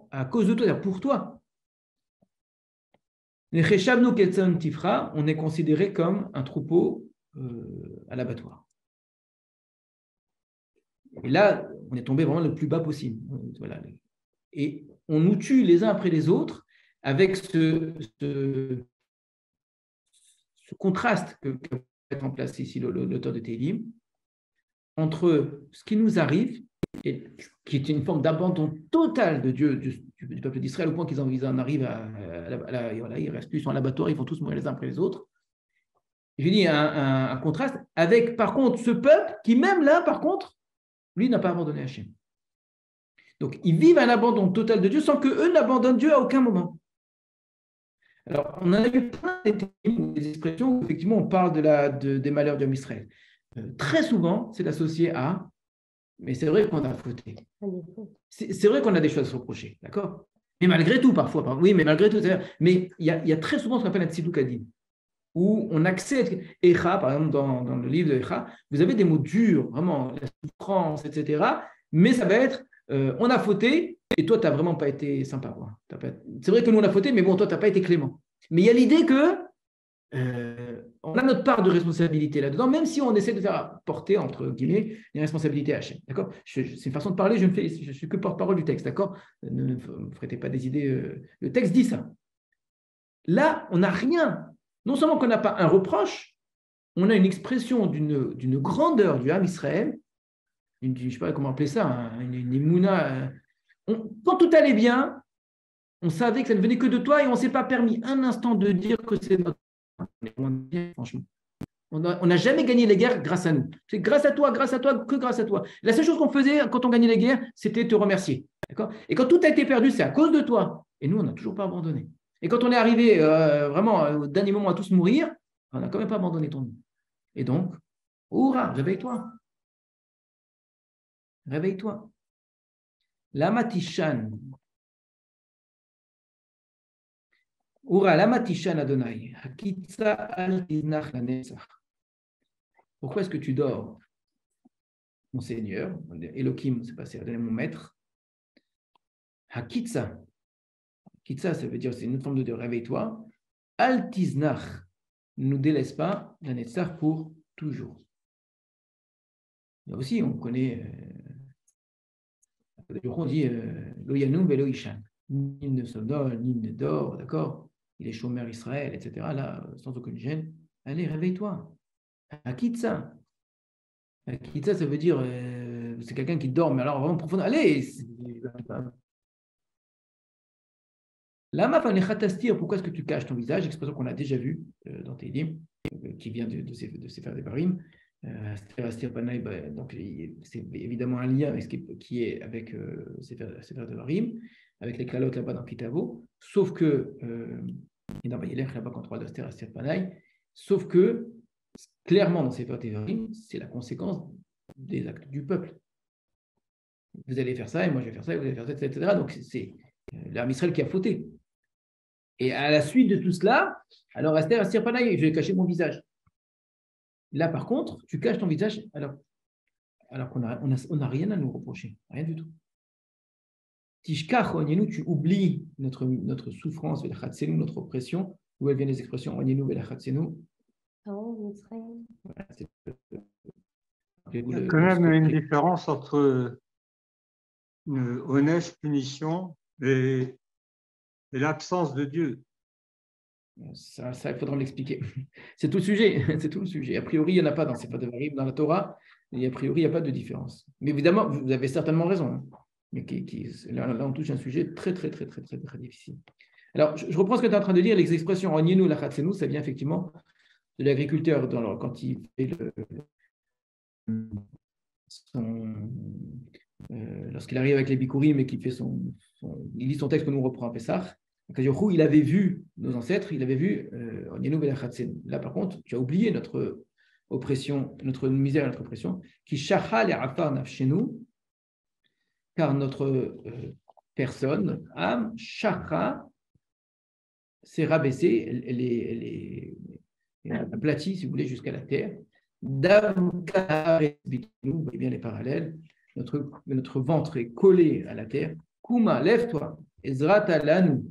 à cause de toi, pour toi. Les Cheshavnu ketson tifra, on est considéré comme un troupeau à l'abattoir. Et là, on est tombé vraiment le plus bas possible. Voilà. Et on nous tue les uns après les autres avec ce contraste que met en place ici l'auteur de Télim entre ce qui nous arrive, et qui est une forme d'abandon total de Dieu, du peuple d'Israël, au point qu'ils en arrivent voilà, ils restent plus en l'abattoir, ils vont tous mourir les uns après les autres. Je dis un contraste avec, par contre, ce peuple qui, même là, par contre, lui n'a pas abandonné Hachem. Donc, ils vivent un abandon total de Dieu sans qu'eux n'abandonnent Dieu à aucun moment. Alors, on a eu plein des expressions où, effectivement, on parle des malheurs d'Homme Israël. Très souvent, c'est associé à mais c'est vrai qu'on a fauté. C'est vrai qu'on a des choses à se reprocher, d'accord? Mais malgré tout, parfois. Oui, mais malgré tout. Mais il y a très souvent ce qu'on appelle un tziduk hadin, où on accepte. Echa, par exemple, dans le livre de Echa, vous avez des mots durs, vraiment, la souffrance, etc. Mais ça va être, on a fauté, et toi, tu n'as vraiment pas été sympa. C'est vrai que nous, on a fauté, mais bon, toi, tu n'as pas été clément. Mais il y a l'idée que on a notre part de responsabilité là-dedans, même si on essaie de faire porter, entre guillemets, les responsabilités à Hachem. D'accord? C'est une façon de parler, je suis que porte-parole du texte, d'accord? Ne me frétez pas des idées. Le texte dit ça. Là, on n'a rien. Non seulement qu'on n'a pas un reproche, on a une expression d'une grandeur du Ham Israël, je ne sais pas comment appeler ça, une émouna. Quand tout allait bien, on savait que ça ne venait que de toi et on ne s'est pas permis un instant de dire que c'est notre. Franchement. On n'a jamais gagné les guerres grâce à nous. C'est grâce à toi, que grâce à toi. La seule chose qu'on faisait quand on gagnait les guerres, c'était te remercier. D'accord? Et quand tout a été perdu, c'est à cause de toi. Et nous, on n'a toujours pas abandonné. Et quand on est arrivé vraiment au dernier moment à tous mourir, on n'a quand même pas abandonné ton nom. Et donc, hurrah, réveille-toi. Réveille-toi. Lama tishan. Hurrah, lama tishan Adonai. Hakitsa al tiznach lanetzach. Pourquoi est-ce que tu dors, mon Seigneur? Elohim, c'est passé à donner mon maître. Hakitsa. Hakitsa, ça veut dire, c'est une autre forme de réveille-toi. Al tiznach. Ne nous délaisse pas, la netzach pour toujours. Là aussi, on connaît, on dit Lo yanum velo ishan. Nul ne s'endort, nul ne dort, d'accord? Il est chômeur Israël, etc. Là, sans aucune gêne. Allez, réveille-toi. Hakitsa. Hakitsa, ça veut dire c'est quelqu'un qui dort, mais alors vraiment profond. Allez! Lama fanechatastir, pourquoi est-ce que tu caches ton visage? Expression qu'on a déjà vue dans tes livres, qui vient de Sefer Devarim. Donc, c'est évidemment un lien avec ce qui est avec Sefer Devarim, avec les klalotes là-bas dans Kitavo, sauf que, et dans Vayelech là-bas quand on parle d'Aster Astir Panaï, sauf que, clairement dans Sefer Devarim, c'est la conséquence des actes du peuple. Vous allez faire ça, et moi je vais faire ça, et vous allez faire ça, etc. Donc, c'est l'armée Israël qui a fauté. Et à la suite de tout cela, alors Astir Panaï, je vais cacher mon visage. Là, par contre, tu caches ton visage alors qu'on n'a rien à nous reprocher, rien du tout. Tishkach, tu oublies notre souffrance, notre oppression, d'où elles viennent les expressions Il y a quand même une différence entre une honnête punition et l'absence de Dieu. Ça, il faudra me l'expliquer. C'est tout le sujet. C'est tout le sujet. A priori, il n'y en a pas dans Sefer Devarim, dans la Torah, et a priori, il n'y a pas de différence. Mais évidemment, vous avez certainement raison. Hein. Mais là, on touche un sujet très, très, très, très, très, très difficile. Alors, je reprends ce que tu es en train de dire. Les expressions Onyenu, Lachatsenu, ça vient effectivement de l'agriculteur quand il fait lorsqu'il arrive avec les Bikurim et qu'il fait il lit son texte que nous reprend à Pessah. Il avait vu nos ancêtres, il avait vu là, par contre, tu as oublié notre oppression, notre misère et notre oppression, qui shachal et afar nafshenu, car notre personne, âme, shacha, s'est rabaissée, elle est aplatie, si vous voulez, jusqu'à la terre. Vous voyez bien les parallèles, notre ventre est collé à la terre. Kuma, lève-toi, Ezra talanu.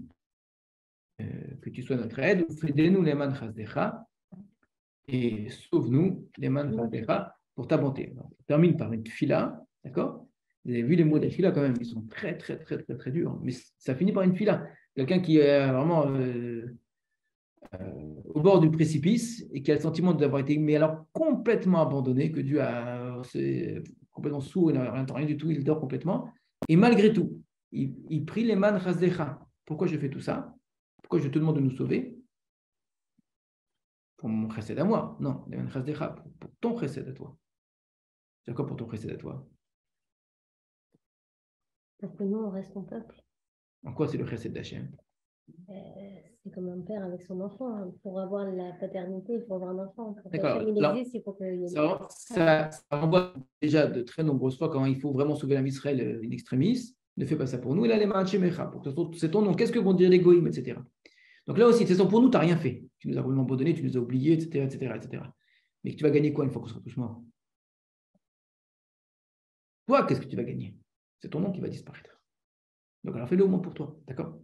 Que tu sois notre aide, fais-nous les man chasdecha et sauve-nous les man chasdecha pour ta bonté. Alors, on termine par une fila, d'accord? Vous avez vu les mots de la fila quand même, ils sont très, très, très, très, très durs, mais ça finit par une fila. Quelqu'un qui est vraiment au bord du précipice et qui a le sentiment d'avoir été, mais alors complètement abandonné, que Dieu c'est complètement sourd, il n'entend rien du tout, il dort complètement. Et malgré tout, il prie les man chasdecha. Pourquoi je fais tout ça? Pourquoi je te demande de nous sauver? Pour mon chesed à moi. Non, pour ton chesed à toi. C'est quoi pour ton chesed à toi? Pour que nous, on reste ton peuple. En quoi c'est le chesed d'Hachem? C'est comme un père avec son enfant. Hein. Pour avoir la paternité, il faut avoir un enfant. Pour D'accord. il existe, il faut qu'il y ait ça renvoie déjà de très nombreuses fois quand il faut vraiment sauver l'âme Israël in extremis. Ne fais pas ça pour nous. Il a les mains c'est ton nom. Qu'est-ce que vont dire les goïms, etc. Donc là aussi, c'est ça pour nous, tu n'as rien fait. Tu nous as vraiment abandonnés, tu nous as oubliés, etc., etc., etc. Mais tu vas gagner quoi une fois qu'on sera tous morts? Toi, qu'est-ce que tu vas gagner? C'est ton nom qui va disparaître. Donc alors fais-le au moins pour toi, d'accord?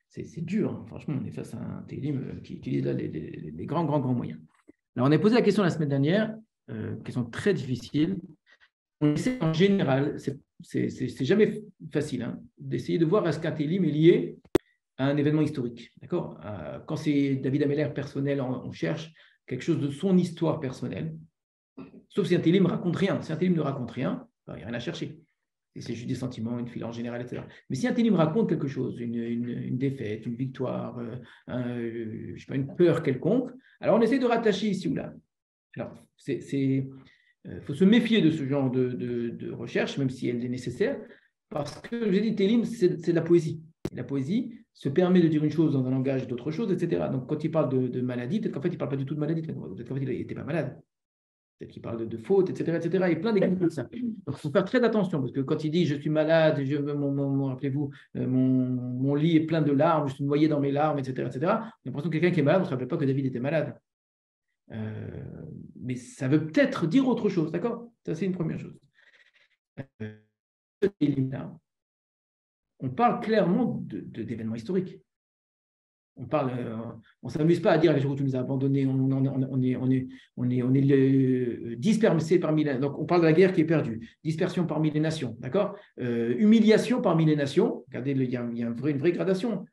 C'est dur, hein. Franchement, on est face à un télim qui utilise là les grands moyens. Alors on a posé la question la semaine dernière, question très difficile. On essaie en général, c'est jamais facile, hein, d'essayer de voir est-ce qu'un télim est lié à un événement historique. D'accord? Quand c'est David Ameller personnel, on cherche quelque chose de son histoire personnelle. Sauf si un télim ne raconte rien. Si un télim ne raconte rien, il n'y a rien à chercher. Et c'est juste des sentiments, une file en général, etc. Mais si un télim raconte quelque chose, une défaite, une victoire, je sais pas, une peur quelconque, alors on essaie de rattacher ici ou là. Alors, faut se méfier de ce genre de recherche, même si elle est nécessaire, parce que, j'ai dit, télim, c'est de la poésie. Et la poésie se permet de dire une chose dans un langage d'autre chose, etc. Donc, quand il parle de maladie, peut-être qu'en fait, il ne parle pas du tout de maladie, peut-être qu'en fait, il n'était pas malade. Peut-être qu'il parle de faute, etc., etc. Il y a plein d'exemples comme ça. Donc, il faut faire très attention, parce que quand il dit « je suis malade, rappelez-vous, mon lit est plein de larmes, je suis noyé dans mes larmes, etc., etc. » On a l'impression que quelqu'un qui est malade, on ne se rappelle pas que David était malade. Mais ça veut peut-être dire autre chose, d'accord? Ça, c'est une première chose. On parle clairement d'événements historiques. On s'amuse pas à dire les jours où tu nous as abandonnés, on est dispersé parmi les. Donc on parle de la guerre qui est perdue, dispersion parmi les nations, d'accord? Humiliation parmi les nations. Regardez, il y a une vraie gradation.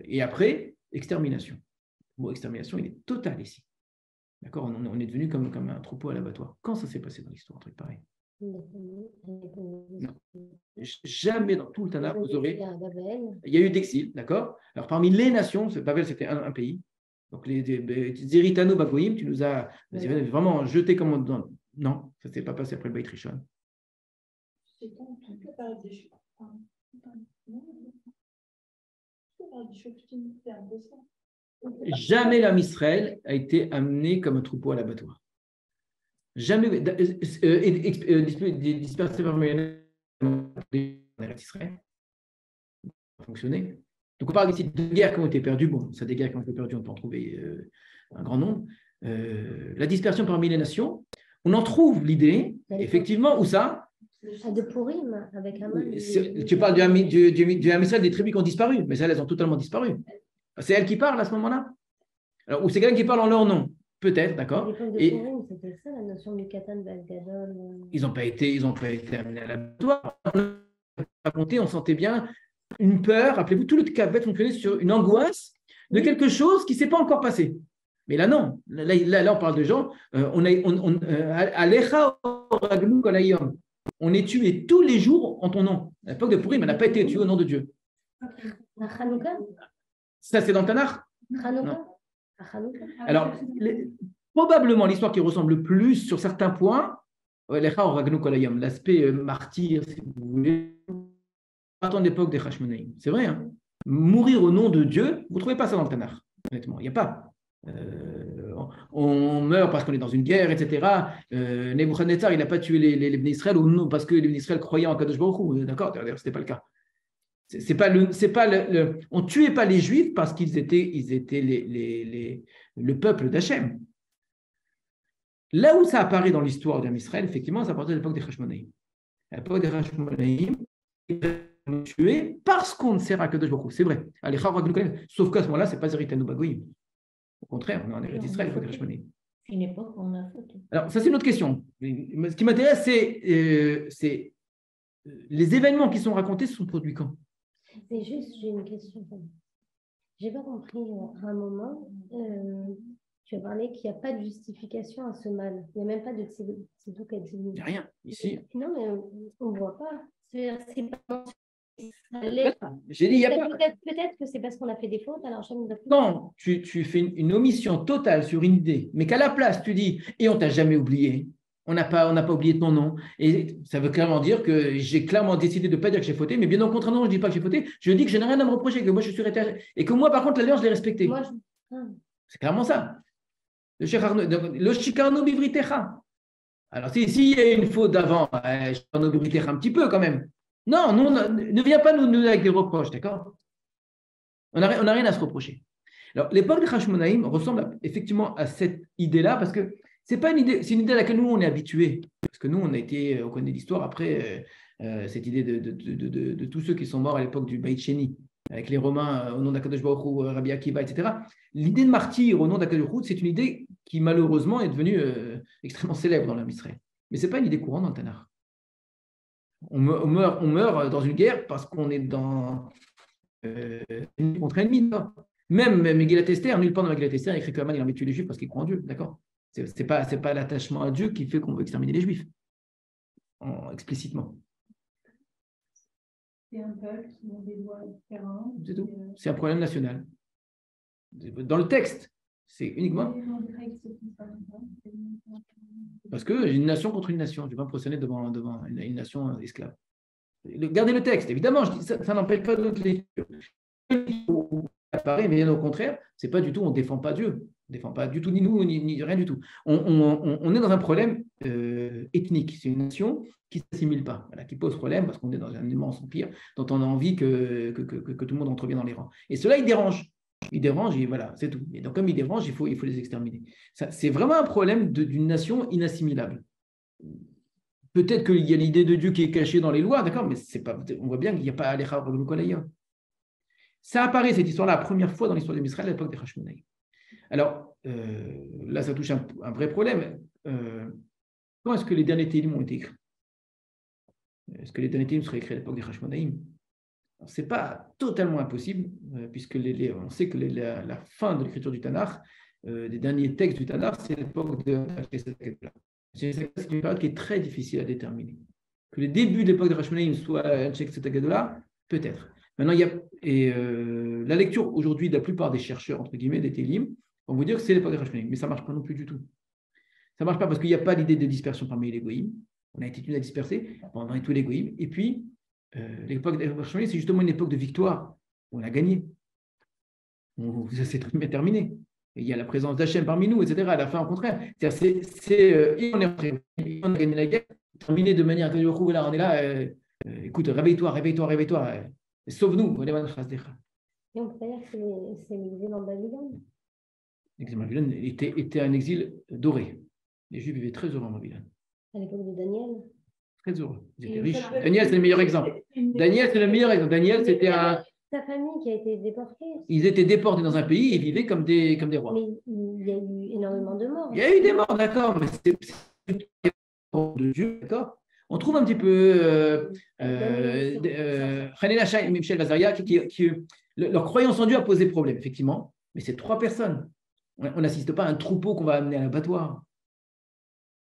Et après, extermination. Le mot extermination, il est total ici. D'accord? On est devenu comme un troupeau à l'abattoir. Quand ça s'est passé dans l'histoire, un truc pareil? Non. Jamais dans tout le Tanakh, vous aurez. Il y a eu d'exil, d'accord? Alors, parmi les nations, Babel, c'était un pays. Donc, les Ziritano Bagoïm, tu nous as vraiment jeté comme. Non, ça ne s'est pas passé après le Beit Rishon. C'est dans toute la période des Chutes. Jamais l'âme Israël a été amené comme un troupeau à l'abattoir. Jamais dispersé par Israël. Ça a fonctionné. Donc on parle ici de guerres qui ont été perdues. Bon, ça des guerres qui ont été perdues, on peut en trouver un grand nombre. La dispersion parmi les nations, on en trouve l'idée, effectivement, où ça? De Purim, avec Haman. Tu parles du Ham Israël, des tribus qui ont disparu, mais celles, elles ont totalement disparu. C'est elles qui parlent à ce moment-là? Alors, ou c'est quelqu'un qui parle en leur nom? Peut-être, d'accord. Et Purim, c'était ça, la notion du Katan Val-Gadol. Ils n'ont pas été amenés à l'abattoir. On sentait bien une peur. Rappelez-vous, tout le Kabbalah fonctionnait sur une angoisse de quelque chose qui ne s'est pas encore passé. Mais là, non. Là, on parle de gens. On est tué tous les jours en ton nom. À l'époque de Purim, on n'a pas été tué au nom de Dieu. Ça, c'est dans le Tanakh. Alors, probablement l'histoire qui ressemble le plus sur certains points, l'aspect martyr, si vous voulez, attendre l'époque des Hashmonaïm. C'est vrai, hein? Mourir au nom de Dieu, vous ne trouvez pas ça dans le Tanakh, honnêtement. Il n'y a pas. On meurt parce qu'on est dans une guerre, etc. Nebuchadnezzar, il n'a pas tué les Bnei Israël parce que les Bnei Israël croyaient en Kadosh Baruch Hu. D'accord, d'ailleurs, ce n'était pas le cas. On ne tuait pas les Juifs parce qu'ils étaient le peuple d'Hachem. Là où ça apparaît dans l'histoire d'Israël, effectivement, ça apparaît à l'époque des Hashmonaïm. À l'époque des Hashmonaïm, ils ont tué parce qu'on ne sert à Kadosh Baruch Hu. C'est vrai. Sauf qu'à ce moment-là, ce n'est pas Zeritanu Bagoïm. Au contraire, on est en Eretz Israël, il faut Hashmonaïm. Une époque où on a fauté. Alors, ça, c'est une autre question. Ce qui m'intéresse, c'est les événements qui sont racontés se sont produits quand? C'est juste, j'ai une question. Je n'ai pas compris à un moment. Tu as parlé qu'il n'y a pas de justification à ce mal. Il n'y a même pas de tziduk à tziduk. Il n'y a rien ici. Non, mais on ne voit pas. C'est pas. J'ai dit, il y a pas. Peut-être que c'est parce qu'on a fait des fautes. Alors non, tu fais une omission totale sur une idée, mais qu'à la place, tu dis, et on ne t'a jamais oublié. On n'a pas oublié ton nom. Et ça veut clairement dire que j'ai clairement décidé de ne pas dire que j'ai fauté, mais bien au contraire, non, je ne dis pas que j'ai fauté. Je dis que je n'ai rien à me reprocher, que moi, je suis rétabli. Et que moi, par contre, l'alliance, je l'ai respectée. C'est clairement ça. Le Shikarno Bivritecha. Alors, s'il y a une faute d'avant, Shikarno Bivritecha un petit peu quand même. Non, ne viens pas nous avec des reproches, d'accord? On n'a rien à se reprocher. Alors, l'époque des Hashmonaïm ressemble effectivement à cette idée-là, parce que c'est pas une idée, c'est une idée à laquelle nous on est habitués, parce que nous on connaît l'histoire après cette idée de tous ceux qui sont morts à l'époque du Beit Sheni, avec les Romains au nom d'Akadosh Baruch Hu, Rabbi Akiva, etc. L'idée de martyr au nom d'Akadosh Baruch Hu, c'est une idée qui malheureusement est devenue extrêmement célèbre dans l'âme Israël. Mais c'est pas une idée courante dans le Tanakh. On meurt dans une guerre parce qu'on est dans une contre ennemi. Même Megillat Esther, nulle part dans Megillat Esther, il écrit que Haman il a tué les Juifs parce qu'il croit en Dieu, d'accord? C'est pas l'attachement à Dieu qui fait qu'on veut exterminer les Juifs, explicitement. C'est un peuple qui a des lois différentes. C'est tout. C'est un problème national. Dans le texte, c'est uniquement parce que j'ai une nation contre une nation. Je ne vais pas me procéder devant une nation esclave. Gardez le texte, évidemment, je dis ça n'empêche pas d'autres lectures. Apparaît, mais au contraire, c'est pas du tout, on ne défend pas Dieu, on ne défend pas du tout, ni nous, ni rien du tout. On est dans un problème ethnique, c'est une nation qui ne s'assimile pas, voilà, qui pose problème parce qu'on est dans un immense empire dont on a envie que tout le monde entrevienne dans les rangs. Et cela, il dérange, et voilà, c'est tout. Et donc, comme il dérange, il faut les exterminer. C'est vraiment un problème d'une nation inassimilable. Peut-être qu'il y a l'idée de Dieu qui est cachée dans les lois, d'accord, mais on voit bien qu'il n'y a pas Alecha Raglukolayim. Ça apparaît, cette histoire-là, la première fois dans l'histoire d'Israël à l'époque des Hashmonaïm. Alors, là, ça touche un vrai problème. Quand est-ce que les derniers Télim ont été écrits? Est-ce que les derniers Télim seraient écrits à l'époque des Hashmonaïm? Ce n'est pas totalement impossible, puisque on sait que la fin de l'écriture du Tanakh, des derniers textes du Tanakh, c'est l'époque de c'est une période qui est très difficile à déterminer. Que les débuts de l'époque de Hashmonaïm soient Anshek Tzedakah, peut-être. Maintenant, la lecture aujourd'hui de la plupart des chercheurs, entre guillemets, des Télim, vont vous dire que c'est l'époque de Hashmonaïm, mais ça ne marche pas non plus du tout. Ça ne marche pas parce qu'il n'y a pas l'idée de dispersion parmi les goïms. On a été tenu à disperser pendant tous les goïms. Et puis, l'époque de Hashmonaïm, c'est justement une époque de victoire. On a gagné. Ça s'est terminé. Et il y a la présence d'Hachem parmi nous, etc. À la fin, au contraire. On a gagné la guerre, terminé de manière que là, on est là. Écoute, réveille-toi. Sauve-nous. Et on peut dire que c'est l'exil en Babylone. L'exil en Babylone était un exil doré. Les Juifs vivaient très heureux en Babylone. À l'époque de Daniel. Très heureux. Ils étaient riches. Daniel, c'est le meilleur exemple. Daniel, c'est le meilleur exemple. Daniel, c'était un... Sa famille qui a été déportée. Ils étaient déportés dans un pays et vivaient comme des rois. Mais il y a eu énormément de morts. Il y a eu des morts, d'accord, mais c'est de Dieu, d'accord. On trouve un petit peu René Lachaille et Michel Vazaria qui leur croyance en Dieu a posé problème, effectivement, mais c'est 3 personnes. On n'assiste pas à un troupeau qu'on va amener à l'abattoir.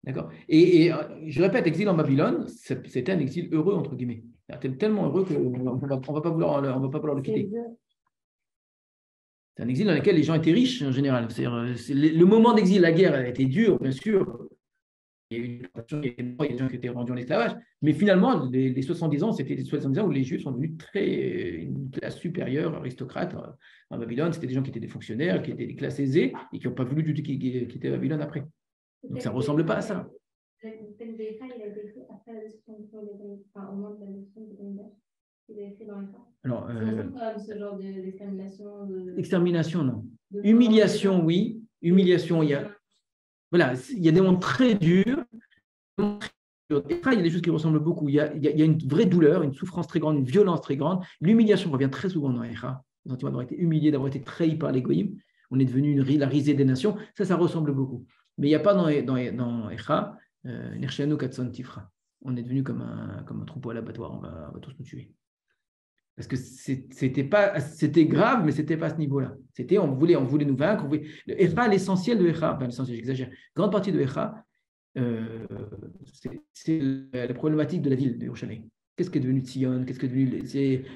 D'accord. Et je répète, exil en Babylone, c'était un exil heureux, entre guillemets. Tellement heureux qu'on ne va pas vouloir le quitter. C'est un exil dans lequel les gens étaient riches, en général. Le moment d'exil, la guerre, elle a été dure, bien sûr. Il y a eu des gens qui étaient rendus en esclavage. Mais finalement, les 70 ans, c'était les 70 ans où les Juifs sont devenus une classe supérieure, aristocrate. En Babylone, c'était des gens qui étaient des fonctionnaires, qui étaient des classes aisées et qui n'ont pas voulu du tout quitter Babylone après. Donc, ça ne ressemble pas à ça. Le texte de Echa, il a été écrit après la destruction du temple de David, enfin, au moment de la destruction de David. Il a écrit dans les cas. Alors, ce genre d'extermination. Extermination, non. Humiliation, oui. Humiliation, il y a. Voilà, il y a des moments très durs. Il y a des choses qui ressemblent beaucoup. Il y a une vraie douleur, une souffrance très grande, une violence très grande. L'humiliation revient très souvent dans Echa. Le sentiment d'avoir été humilié, d'avoir été trahi par les goïms. On est devenu la risée des nations. Ça ressemble beaucoup. Mais il n'y a pas dans Echa, Nirshanu Katson Tifra. On est devenu comme un troupeau à l'abattoir. On va tous nous tuer. Parce que c'était grave, mais ce n'était pas à ce niveau-là. On voulait nous vaincre. Echa, l'essentiel de Echa, l'essentiel, j'exagère, grande partie de Echa, c'est la problématique de la ville de Yerushalayim. Qu'est-ce qui est devenu Tzion? Qu'est-ce qui est devenu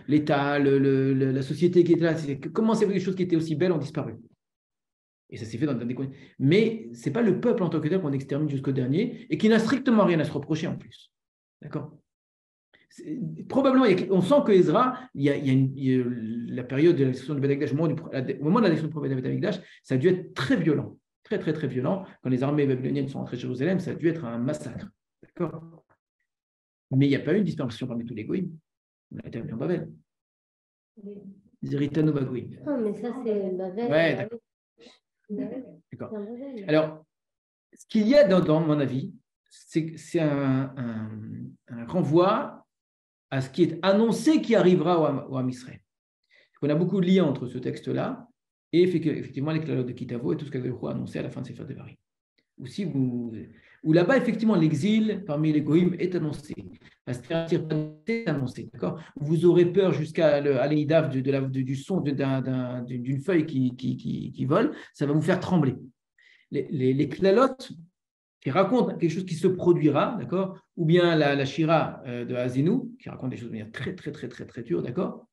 l'État, la société qui était là? Comment c'est que les choses qui étaient aussi belles ont disparu? Et ça s'est fait dans des coins. Mais ce n'est pas le peuple en tant que tel qu'on extermine jusqu'au dernier et qui n'a strictement rien à se reprocher en plus. D'accord? Probablement, on sent que Ezra, il y a la période de la destruction du Beth Amikdash, au moment de la destruction du Beth Amikdash, ça a dû être très violent, très, très, très violent. Quand les armées babyloniennes sont entrées à Jérusalem, ça a dû être un massacre. D'accord? Mais il n'y a pas eu une dispersion parmi tous les goïms. On a été en Babel. Zeritano Bagoïm. Non, mais ça, c'est Babel. Ouais, d'accord. Alors, ce qu'il y a dans mon avis, c'est un renvoi à ce qui est annoncé qui arrivera au Am Israël. On a beaucoup de liens entre ce texte-là et effectivement les calottes de Kitavo et tout ce qu'avait annoncé à la fin de Sefer Devarim. Où là-bas, effectivement, l'exil parmi les Goïms est annoncé. La stéréotype est annoncée, d'accord? Vous aurez peur jusqu'à l'Eidaf du son d'une feuille qui vole, ça va vous faire trembler. Les klalotes qui racontent quelque chose qui se produira, d'accord? Ou bien la Shira de Azinu, qui raconte des choses de manière très, très, très, très, très dure, d'accord?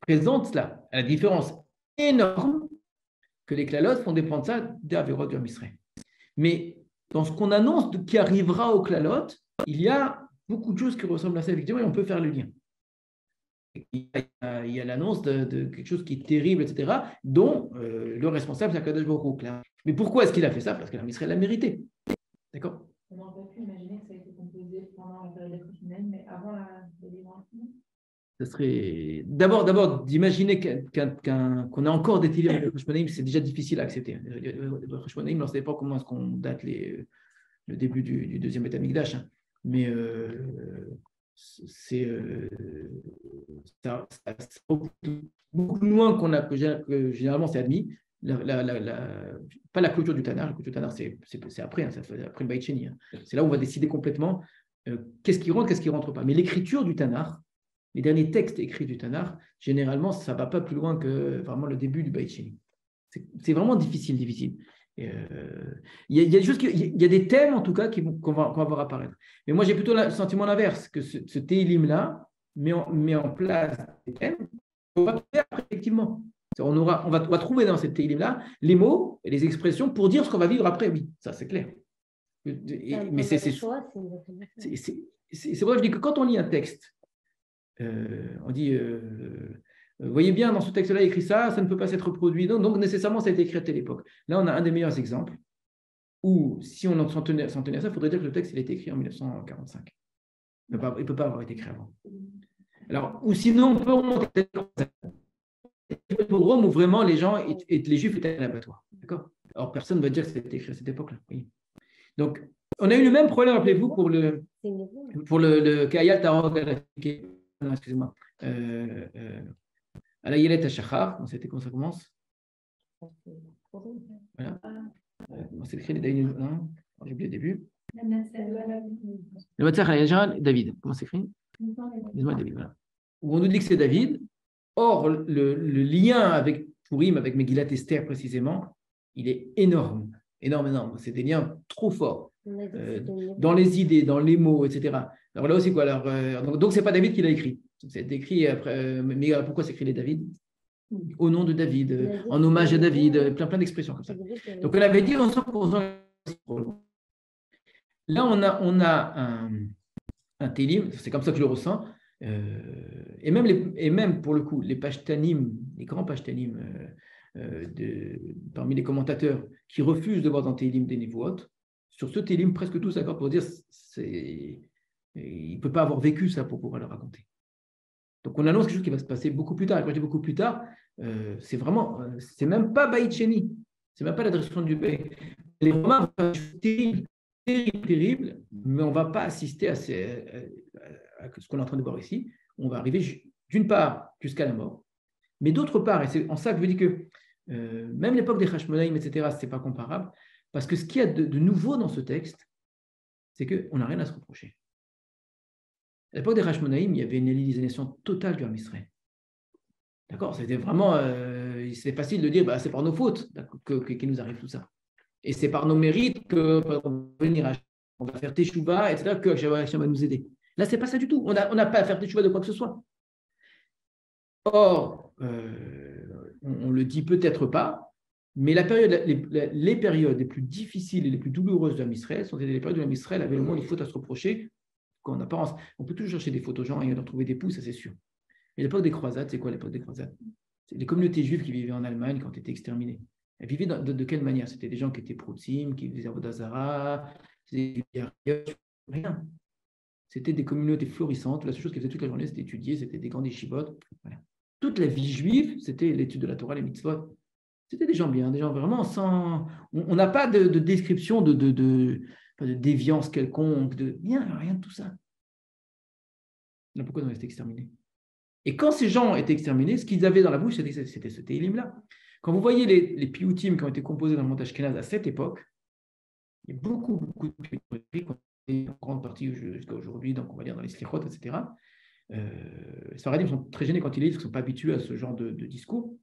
Présente cela, à la différence énorme que les klalotes font dépendre ça des Averot du Am Israël. Mais dans ce qu'on annonce qui arrivera aux klalotes, il y a beaucoup de choses qui ressemblent à ça, effectivement, et on peut faire le lien. Il y a l'annonce de quelque chose qui est terrible, etc., dont le responsable, c'est Akadosh Baruch Hu. Mais pourquoi est-ce qu'il a fait ça? Parce que l'Am Israël l'a mérité. D'accord? On aurait pu imaginer que ça a été composé pendant la période d'Akhishinaïm, mais avant la délivrance. Ça serait d'abord d'imaginer qu'on a encore des télés de Chashmonaïm, c'est déjà difficile à accepter. Le Chashmonaïm, on ne sait pas comment est-ce qu'on date le début du deuxième Beth Amikdash, hein. Mais c'est ça beaucoup plus loin que généralement c'est admis. Pas la clôture du Tanakh. La clôture du Tanakh, c'est après, hein, ça fait après le Beit Sheni, hein. C'est là où on va décider complètement qu'est-ce qui rentre, qu'est-ce qui ne rentre pas. Mais l'écriture du Tanakh, les derniers textes écrits du Tanakh, généralement, ça ne va pas plus loin que vraiment le début du Beit Sheni. C'est vraiment difficile. Il y a des choses il y a des thèmes, en tout cas, qu'on va voir apparaître. Mais moi, j'ai plutôt le sentiment inverse, que ce Télim-là met en place des thèmes qu'on va faire effectivement. On va trouver dans cette Télim-là les mots et les expressions pour dire ce qu'on va vivre après. Oui, ça, c'est clair. Mais c'est pour ça que je dis que quand on lit un texte, on dit, voyez bien, dans ce texte-là, il écrit ça ne peut pas s'être reproduit. Donc, nécessairement, ça a été écrit à telle époque. Là, on a un des meilleurs exemples où, si on s'en tenait à ça, il faudrait dire que le texte il a été écrit en 1945. Il ne peut pas avoir été écrit avant. Alors, ou sinon, on peut remonter au pogrom où vraiment les gens et les juifs étaient à l'abattoir. D'accord? Alors, personne ne va dire que c'était écrit à cette époque-là. Oui. Donc, on a eu le même problème, rappelez-vous, pour le Kayat excusez-moi. À la Yelet Hashachar, c'était comment ça commence? Voilà. C'est écrit les David. Non, j'ai oublié le début. Le Matzah Hayajal, David. Comment c'est écrit? Dis-moi David, voilà. Où on nous dit que c'est David. Or, le lien avec Purim, avec Megillat Esther précisément, il est énorme. Énorme. C'est des liens trop forts. Dans les idées, dans les mots, etc. Alors là aussi, quoi. Alors, donc, ce n'est pas David qui l'a écrit. C'est écrit après. Mais pourquoi c'est écrit les David? Au nom de David, en hommage à David, plein d'expressions comme ça. Donc, on avait dit là, on a un télim, c'est comme ça que je le ressens. Et même pour le coup, les pashtanim, les grands pashtanim parmi les commentateurs qui refusent de voir dans Télim des Nevuot, sur ce Télim, presque tous d'accord pour dire il ne peut pas avoir vécu ça pour pouvoir le raconter. Donc on annonce quelque chose qui va se passer beaucoup plus tard. Et quand je dis beaucoup plus tard, c'est même pas Baït Sheni, c'est même pas la destruction du Baït. Les Romains vont faire terrible, mais on ne va pas assister à ce qu'on est en train de voir ici. On va arriver d'une part jusqu'à la mort, mais d'autre part, et c'est en ça que je veux dire que même l'époque des Hashmonaïm, etc., ce n'est pas comparable, parce que ce qu'il y a de nouveau dans ce texte, c'est qu'on n'a rien à se reprocher. À l'époque des Hashmonaïm, il y avait une hellénisation totale du Ham Israël. D'accord? C'était vraiment, c'est facile de dire, c'est par nos fautes qu'il nous arrive tout ça. Et c'est par nos mérites qu'on va faire Teshuvah, etc., que Hashem va nous aider. Là, ce n'est pas ça du tout. On n'a pas à faire Teshuvah de quoi que ce soit. Or, on le dit peut-être pas, mais les périodes les plus difficiles et les plus douloureuses de Israël sont les périodes où Israël avait le moins de fautes à se reprocher qu'en apparence. On peut toujours chercher des fautes aux gens et leur trouver des poux, ça c'est sûr. Mais l'époque des croisades, c'est quoi l'époque des croisades? C'est les communautés juives qui vivaient en Allemagne qui ont été exterminées. Elles vivaient de quelle manière? C'était des gens qui étaient proutim, qui faisaient Avodah Zarah, rien. C'était des communautés florissantes. La seule chose qu'ils faisaient toute la journée, c'était étudier, c'était des grands yeshivot. Voilà. Toute la vie juive, c'était l'étude de la Torah, les mitzvot. C'était des gens bien, des gens vraiment sans... On n'a pas de description de déviance quelconque, rien de tout ça. Là, pourquoi on restait exterminés? Et quand ces gens étaient exterminés, ce qu'ils avaient dans la bouche, c'était ce télim-là. Quand vous voyez les piyutim qui ont été composés dans le monde ashkénaze à cette époque, il y a beaucoup de piyutim, en grande partie jusqu'à aujourd'hui, donc on va dire dans les slichot, etc. Les Sfaradim sont très gênés quand ils lisent, ils ne sont pas habitués à ce genre de discours.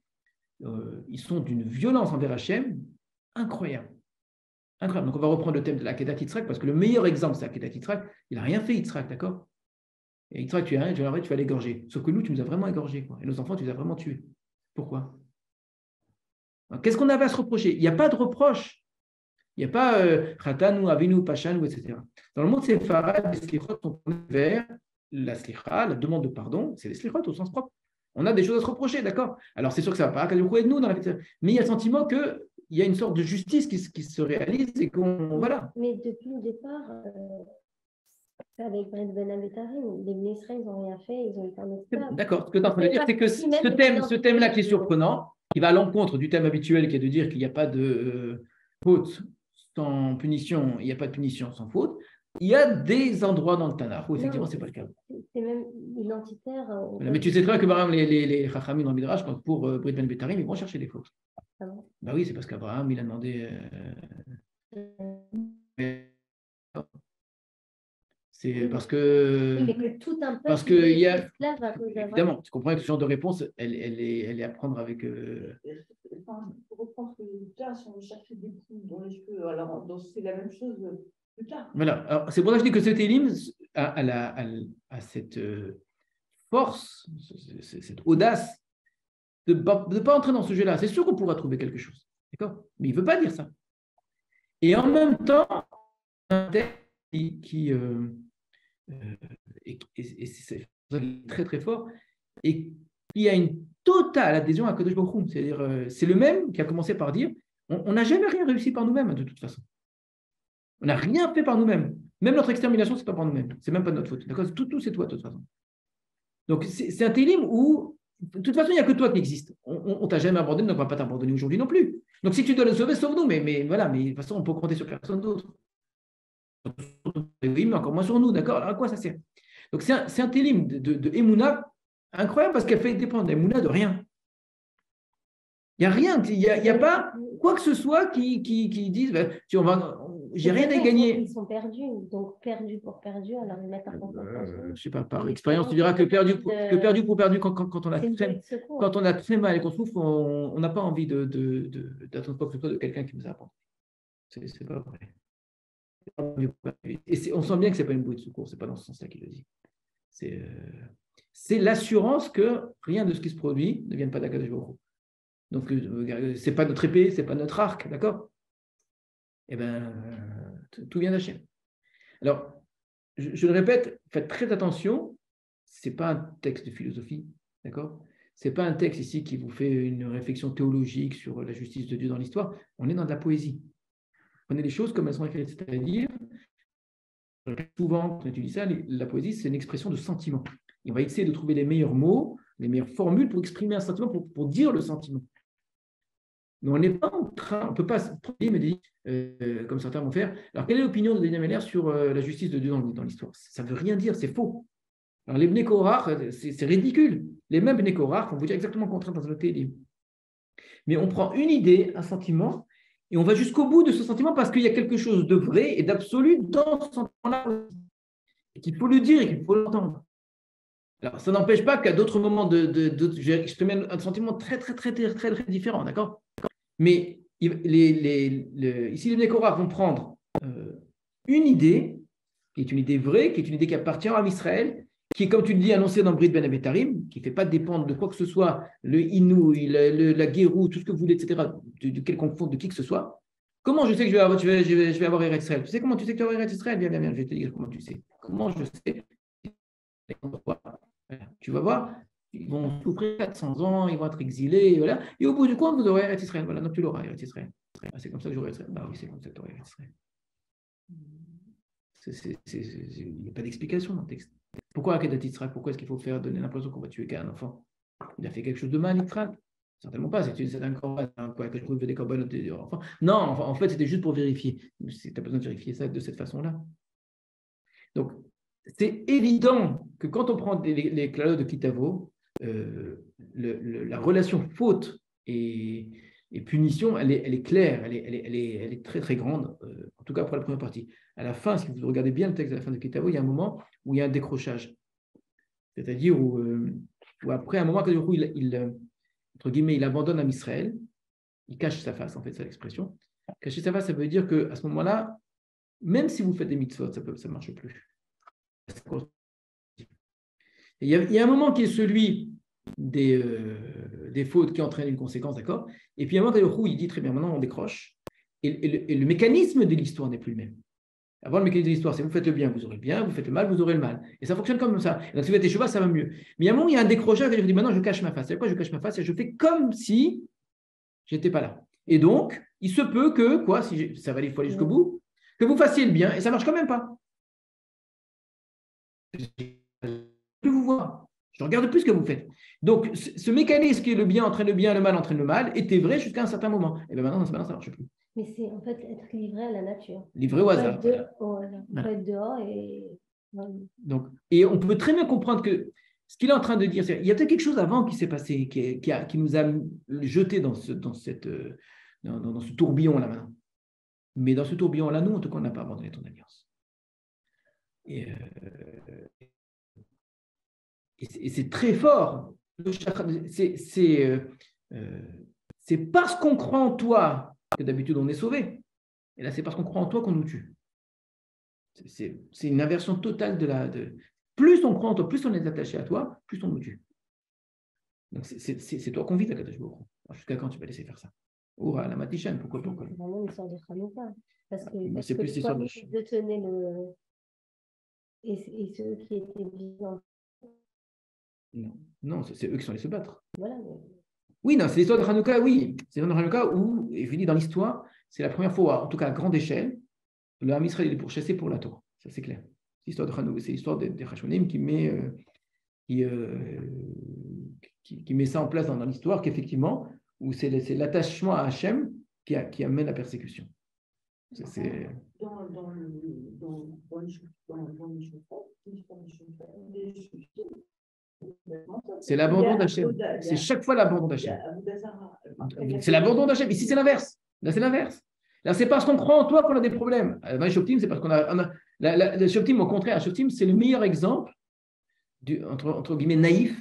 Ils sont d'une violence envers Hachem incroyable. Incroyable. Donc on va reprendre le thème de l'Akedat Yitzhak, parce que le meilleur exemple, c'est Akedat Yitzhak. Il n'a rien fait, Yitzhak, d'accord? Et Yitzhak, tu vas l'égorger. Sauf que nous, tu nous as vraiment égorgés. Et nos enfants, tu les as vraiment tués. Pourquoi? Qu'est-ce qu'on avait à se reprocher? Il n'y a pas de reproche. Il n'y a pas Khatanu, Avinu, Pashanu, etc. Dans le monde séfarade, les slichot sont vers la slicha, la demande de pardon, c'est les slichot au sens propre. On a des choses à se reprocher, d'accord? Alors c'est sûr que ça ne va pas à nous dans la vie, mais il y a le sentiment qu'il y a une sorte de justice qui se réalise et qu'on. Voilà. Mais depuis le départ, avec Ben Abetarim, les ministres, ils n'ont rien fait, ils ont été en esclave. D'accord. Ce que tu es en train de dire, c'est que ce thème-là qui est surprenant, qui va à l'encontre du thème habituel qui est de dire qu'il n'y a pas de faute sans punition, il n'y a pas de punition sans faute. Il y a des endroits dans le Tanakh où effectivement, ce n'est pas le cas. C'est même identitaire. Voilà, mais tu sais très bien que par exemple, les Chachamim dans le Midrash, pour Brit Ben Betarim, ils vont chercher des fautes. Ah bon? Bah oui, c'est parce qu'Abraham, il a demandé. C'est parce que. Oui, mais que tout un peuple parce que il y a. esclave à cause Évidemment, tu comprends que ce genre de réponse, elle est à prendre avec. Pour reprendre ce que je disais, si on cherchait des coups dans les cheveux, alors c'est la même chose plus tard. Voilà. Alors, c'est pour ça que je dis que ce télim a cette force, cette audace de ne pas entrer dans ce jeu-là. C'est sûr qu'on pourra trouver quelque chose. D'accord? Mais il ne veut pas dire ça. Et en même temps, un texte qui c'est très très fort, et il y a une totale adhésion à Kadosh Baruch Hu. C'est-à-dire, c'est le même qui a commencé par dire on n'a jamais rien réussi par nous-mêmes, de toute façon. On n'a rien fait par nous-mêmes. Même notre extermination, ce n'est pas par nous-mêmes. Ce n'est même pas de notre faute. D'accord? Tout c'est toi, de toute façon. Donc, c'est un télim où, de toute façon, il n'y a que toi qui existe. On ne t'a jamais abandonné, on ne va pas t'abandonner aujourd'hui non plus. Donc, si tu dois le sauver, sauve-nous. Mais voilà, mais de toute façon, on peut compter sur personne d'autre. Oui, mais encore moins sur nous, d'accord? Alors, à quoi ça sert? Donc, c'est un télim de Emouna incroyable parce qu'elle fait dépendre d'Emouna de rien. Il n'y a rien, il n'y a pas quoi que ce soit qui dise j'ai rien à gagner. Ils sont perdus, donc perdus pour perdus, alors ils mettent un je ne sais pas, par expérience, tu diras que perdu pour perdu, quand on a très mal et qu'on souffre, on n'a pas envie d'attendre quoi que ce soit de quelqu'un qui nous apprend. C'est pas vrai. Et on sent bien que ce n'est pas une bouée de secours, ce n'est pas dans ce sens-là qu'il le dit. C'est l'assurance que rien de ce qui se produit ne vienne pas d'Akadosh Baruch Hu. Donc, ce n'est pas notre épée, ce n'est pas notre arc, d'accord? Eh bien, tout vient d'Hachem. Alors, je le répète, faites très attention, ce n'est pas un texte de philosophie, d'accord? Ce n'est pas un texte ici qui vous fait une réflexion théologique sur la justice de Dieu dans l'histoire. On est dans de la poésie. Prenez les choses comme elles sont écrites, c'est-à-dire, souvent, quand on étudie ça, la poésie, c'est une expression de sentiment. Et on va essayer de trouver les meilleurs mots, les meilleures formules pour exprimer un sentiment, pour dire le sentiment. Mais on n'est pas en train, on ne peut pas se dire, comme certains vont faire. Alors, quelle est l'opinion de Daniel Meller sur la justice de Dieu dans l'histoire? Ça ne veut rien dire, c'est faux. Alors, les Bnei Korach, c'est ridicule. Les mêmes Bnei Korach vont vous dire exactement le contraire dans un télim. Mais on prend une idée, un sentiment, et on va jusqu'au bout de ce sentiment parce qu'il y a quelque chose de vrai et d'absolu dans ce sentiment-là, et qu'il faut le dire et qu'il faut l'entendre. Alors, ça n'empêche pas qu'à d'autres moments, j'ai exprimé un sentiment très, très, très, très, très, très différent, d'accord? Mais ici, les Bnei Korach vont prendre une idée, qui est une idée vraie, qui est une idée qui appartient à Israël, qui est, comme tu le dis, annoncée dans Brit Ben Abetarim, qui ne fait pas dépendre de quoi que ce soit, le Inouï, la Guérou, tout ce que vous voulez, etc., de quelconque fonds, de qui que ce soit. Comment je sais que je vais avoir Eretz Israël? Tu sais comment tu sais que tu vas avoir Eretz Israël? Viens, je vais te dire comment tu sais. Comment je sais? Tu vas voir, ils vont souffrir 400 ans, ils vont être exilés, voilà. Et au bout du compte, vous aurez Eretz Israël. Voilà, donc tu l'auras, Eretz Israël. Ah, c'est comme ça que j'aurai Eretz Israël. Bah oui, c'est comme ça que tu auras Eretz Israël. Il n'y a pas d'explication dans le texte. Pourquoi Akedat Israël? Pourquoi est-ce qu'il faut faire donner l'impression qu'on va tuer qu'un enfant? Il a fait quelque chose de mal, Israël? Certainement pas. C'est un corban, quoi, que je trouve des corbanotes des enfants. Non, en fait, c'était juste pour vérifier. Tu as besoin de vérifier ça de cette façon-là. Donc, c'est évident que quand on prend les clalot de Kitavo, la relation faute et punition, elle est claire, elle est très très grande, en tout cas pour la première partie. À la fin, si vous regardez bien le texte à la fin de Kitavo, il y a un moment où il y a un décrochage. C'est-à-dire où après un moment, où entre guillemets, il abandonne Am Israël, il cache sa face, en fait, c'est l'expression. Cacher sa face, ça veut dire qu'à ce moment-là, même si vous faites des mitzvot, ça ne marche plus. Il y a un moment qui est celui des fautes qui entraînent une conséquence, d'accord? Et puis il y a un moment où il dit très bien, maintenant on décroche. Et le mécanisme de l'histoire n'est plus le même. Avant, le mécanisme de l'histoire, c'est vous faites le bien, vous aurez le bien, vous faites le mal, vous aurez le mal. Et ça fonctionne comme ça. Et donc si vous êtes échouva, ça va mieux. Mais il y a un moment, il y a un décrochage, et je dis maintenant je cache ma face. C'est quoi je cache ma face? Et je fais comme si j'étais pas là. Et donc, il se peut que, si ça va aller, il faut aller jusqu'au bout, que vous fassiez le bien, et ça marche quand même pas. Je vous vois. Je regarde plus ce que vous faites. Donc, ce mécanisme qui est le bien entraîne le bien, le mal entraîne le mal, était vrai jusqu'à un certain moment. Et bien maintenant, ça ne marche plus. Mais c'est en fait être livré à la nature. Livré au hasard. On peut être dehors et... Donc, et on peut très bien comprendre que ce qu'il est en train de dire, c'est il y a peut-être quelque chose avant qui s'est passé, qui nous a jetés dans ce tourbillon-là maintenant. Mais dans ce tourbillon-là, nous, en tout cas, on n'a pas abandonné ton alliance. Et c'est très fort. C'est parce qu'on croit en toi que d'habitude on est sauvé. Et là, c'est parce qu'on croit en toi qu'on nous tue. C'est une inversion totale plus on croit en toi, plus on est attaché à toi, plus on nous tue. Donc c'est toi qu'on vit, ta Kadosh Baruch Hu. Jusqu'à quand tu vas laisser faire ça? Oura, la Matichan, pourquoi? C'est vraiment une sorte de Hanouka. Parce que c'est plus l'histoire de tenir le... Et ceux qui étaient vivants. Non, c'est eux qui sont allés se battre. Voilà. Oui, non, c'est l'histoire de Hanouka, oui. C'est l'histoire de Hanouka où, et je dis dans l'histoire, c'est la première fois, en tout cas à grande échelle, le Ham Israël est pourchassé pour la Torah. Ça, c'est clair. C'est l'histoire de Hanouka, c'est l'histoire des Hashonim qui met qui met ça en place dans l'histoire, qu'effectivement, où c'est l'attachement à Hachem qui amène la persécution. Dans c'est l'abandon d'Hachem. C'est chaque fois l'abandon d'Hachem. C'est l'abandon d'Hachem. Ici, c'est l'inverse. Là, c'est l'inverse. Là, c'est parce qu'on croit en toi qu'on a des problèmes. Dans les Shoftim, c'est parce qu'on a le Shoftim, au contraire, Shoftim, c'est le meilleur exemple entre guillemets naïf,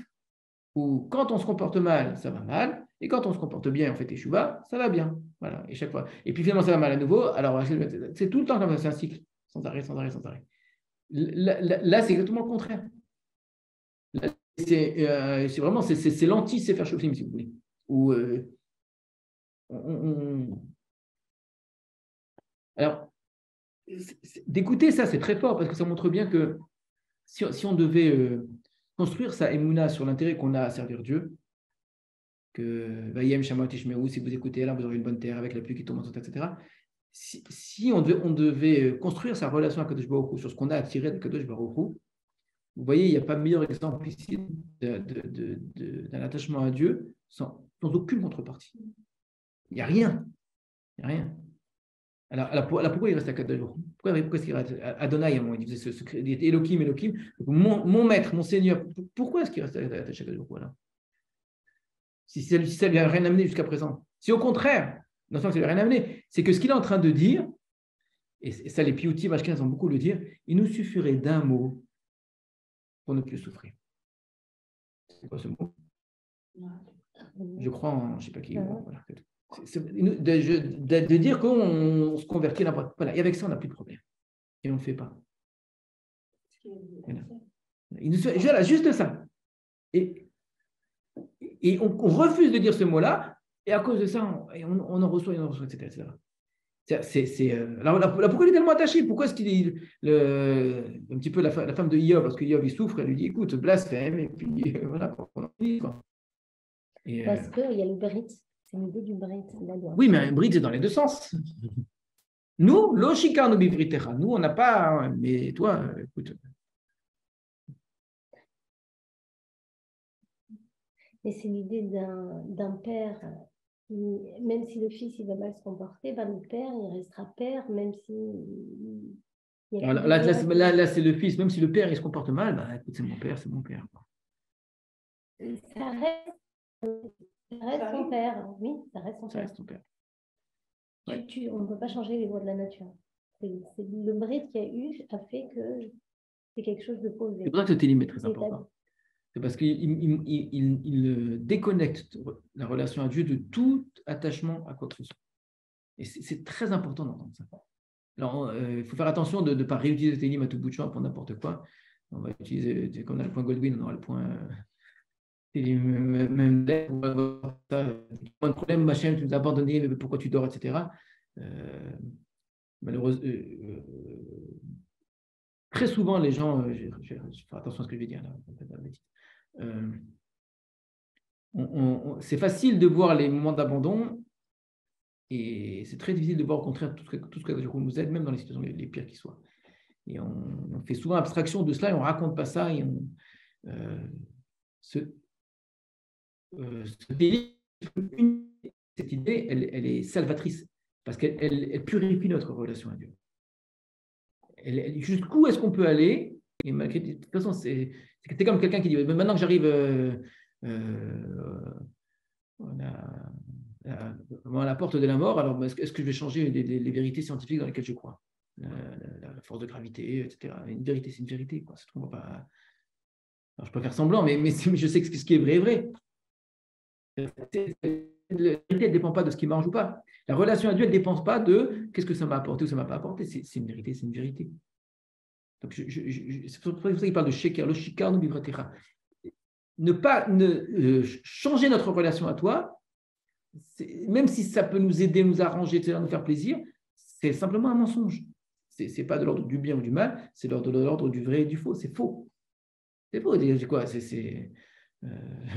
où quand on se comporte mal, ça va mal, et quand on se comporte bien, on fait teshuva, ça va bien. Voilà, et chaque fois. Et puis finalement, ça va mal à nouveau. Alors, c'est tout le temps comme ça, c'est un cycle, sans arrêt, sans arrêt, sans arrêt. Là, c'est exactement le contraire. Là, c'est vraiment, c'est l'anti-Sefer Shoftim, si vous voulez. Où alors, d'écouter ça, c'est très fort, parce que ça montre bien que si on devait construire sa émouna sur l'intérêt qu'on a à servir Dieu, que Vayem Shamot Ishmeru, si vous écoutez là, vous aurez une bonne terre avec la pluie qui tombe, etc. Si on devait construire sa relation à Kadosh Baruch Hu sur ce qu'on a à tirer de Kadosh Baruch Hu, vous voyez, il n'y a pas meilleur exemple ici d'un attachement à Dieu sans aucune contrepartie. Il n'y a rien. Il n'y a rien. Alors pourquoi il reste à Kadosh Baruch Hu? Pourquoi est-ce qu'il reste à Adonai? Il disait il était Elohim. Mon maître, mon Seigneur. Pourquoi est-ce qu'il reste attaché à Kadosh Baruch Hu là? Si ça ne lui a rien amené jusqu'à présent. Si au contraire, non seulement ça ne lui a rien amené, c'est que ce qu'il est en train de dire, et ça les Piyutim Ashkenaz ont beaucoup le dire, il nous suffirait d'un mot pour ne plus souffrir. C'est quoi ce mot? Je crois en, je ne sais pas qui. Voilà. De dire qu'on se convertit n'importe. Voilà. Et avec ça, on n'a plus de problème. Et on ne le fait pas. Voilà. Juste ça. Et on refuse de dire ce mot-là, et à cause de ça, on en reçoit, etc. Alors, pourquoi il est tellement attaché? Pourquoi est-ce qu'il est un petit peu la femme de Iyov, parce que Iyov il souffre, elle lui dit écoute, blasphème, et puis voilà, on en dit quoi. Parce qu'il y a le Brit, c'est l'idée du Brit. Oui, mais un Brit, c'est dans les deux sens. Nous, l'Oshikar nous bivritera, nous, on n'a pas, mais toi, écoute. Et c'est l'idée d'un père qui, même si le fils il va mal se comporter, le père il restera père, même si. Alors, là, c'est le fils, même si le père il se comporte mal, écoute, c'est mon père, c'est mon père. Ça reste son père, oui, ça reste son père. Reste ton père. Ouais. On ne peut pas changer les lois de la nature. C'est le Brit qu'il a fait que c'est quelque chose de posé. C'est pour ça que ce télim est très important. C'est parce qu'il déconnecte la relation à Dieu de tout attachement à quoi que ce soit. Et c'est très important d'entendre ça. Alors, il faut faire attention de ne pas réutiliser le télim à tout bout de champ pour n'importe quoi. On va utiliser, comme on a le point Goldwyn, on aura le point télim, même là, pas de problème, machin, tu nous as abandonné, mais pourquoi tu dors, etc. Malheureusement, très souvent, les gens, je vais faire attention à ce que je vais dire là, c'est facile de voir les moments d'abandon et c'est très difficile de voir au contraire tout ce que nous aide, même dans les situations les pires qui soient. Et on fait souvent abstraction de cela et on ne raconte pas ça. Et cette idée, elle est salvatrice parce qu'elle purifie notre relation à Dieu. Jusqu'où est-ce qu'on peut aller? Et malgré, de toute façon, c'est comme quelqu'un qui dit maintenant que j'arrive à la porte de la mort, alors est-ce que je vais changer les vérités scientifiques dans lesquelles je crois, la force de gravité, etc. Une vérité, c'est une vérité, quoi. On va pas... Alors, je peux faire semblant, mais je sais que ce qui est vrai est vrai. La vérité, elle ne dépend pas de ce qui marche ou pas. La relation à Dieu, elle ne dépend pas de qu'est-ce que ça m'a apporté ou ça ne m'a pas apporté. C'est une vérité, c'est une vérité. Donc, c'est pour ça qu'il parle de sheker, le shikar nous bivratera. Changer notre relation à toi, même si ça peut nous aider, nous arranger, etc., nous faire plaisir, c'est simplement un mensonge. Ce n'est pas de l'ordre du bien ou du mal, c'est de l'ordre du vrai et du faux. C'est faux. C'est faux. C'est quoi? Je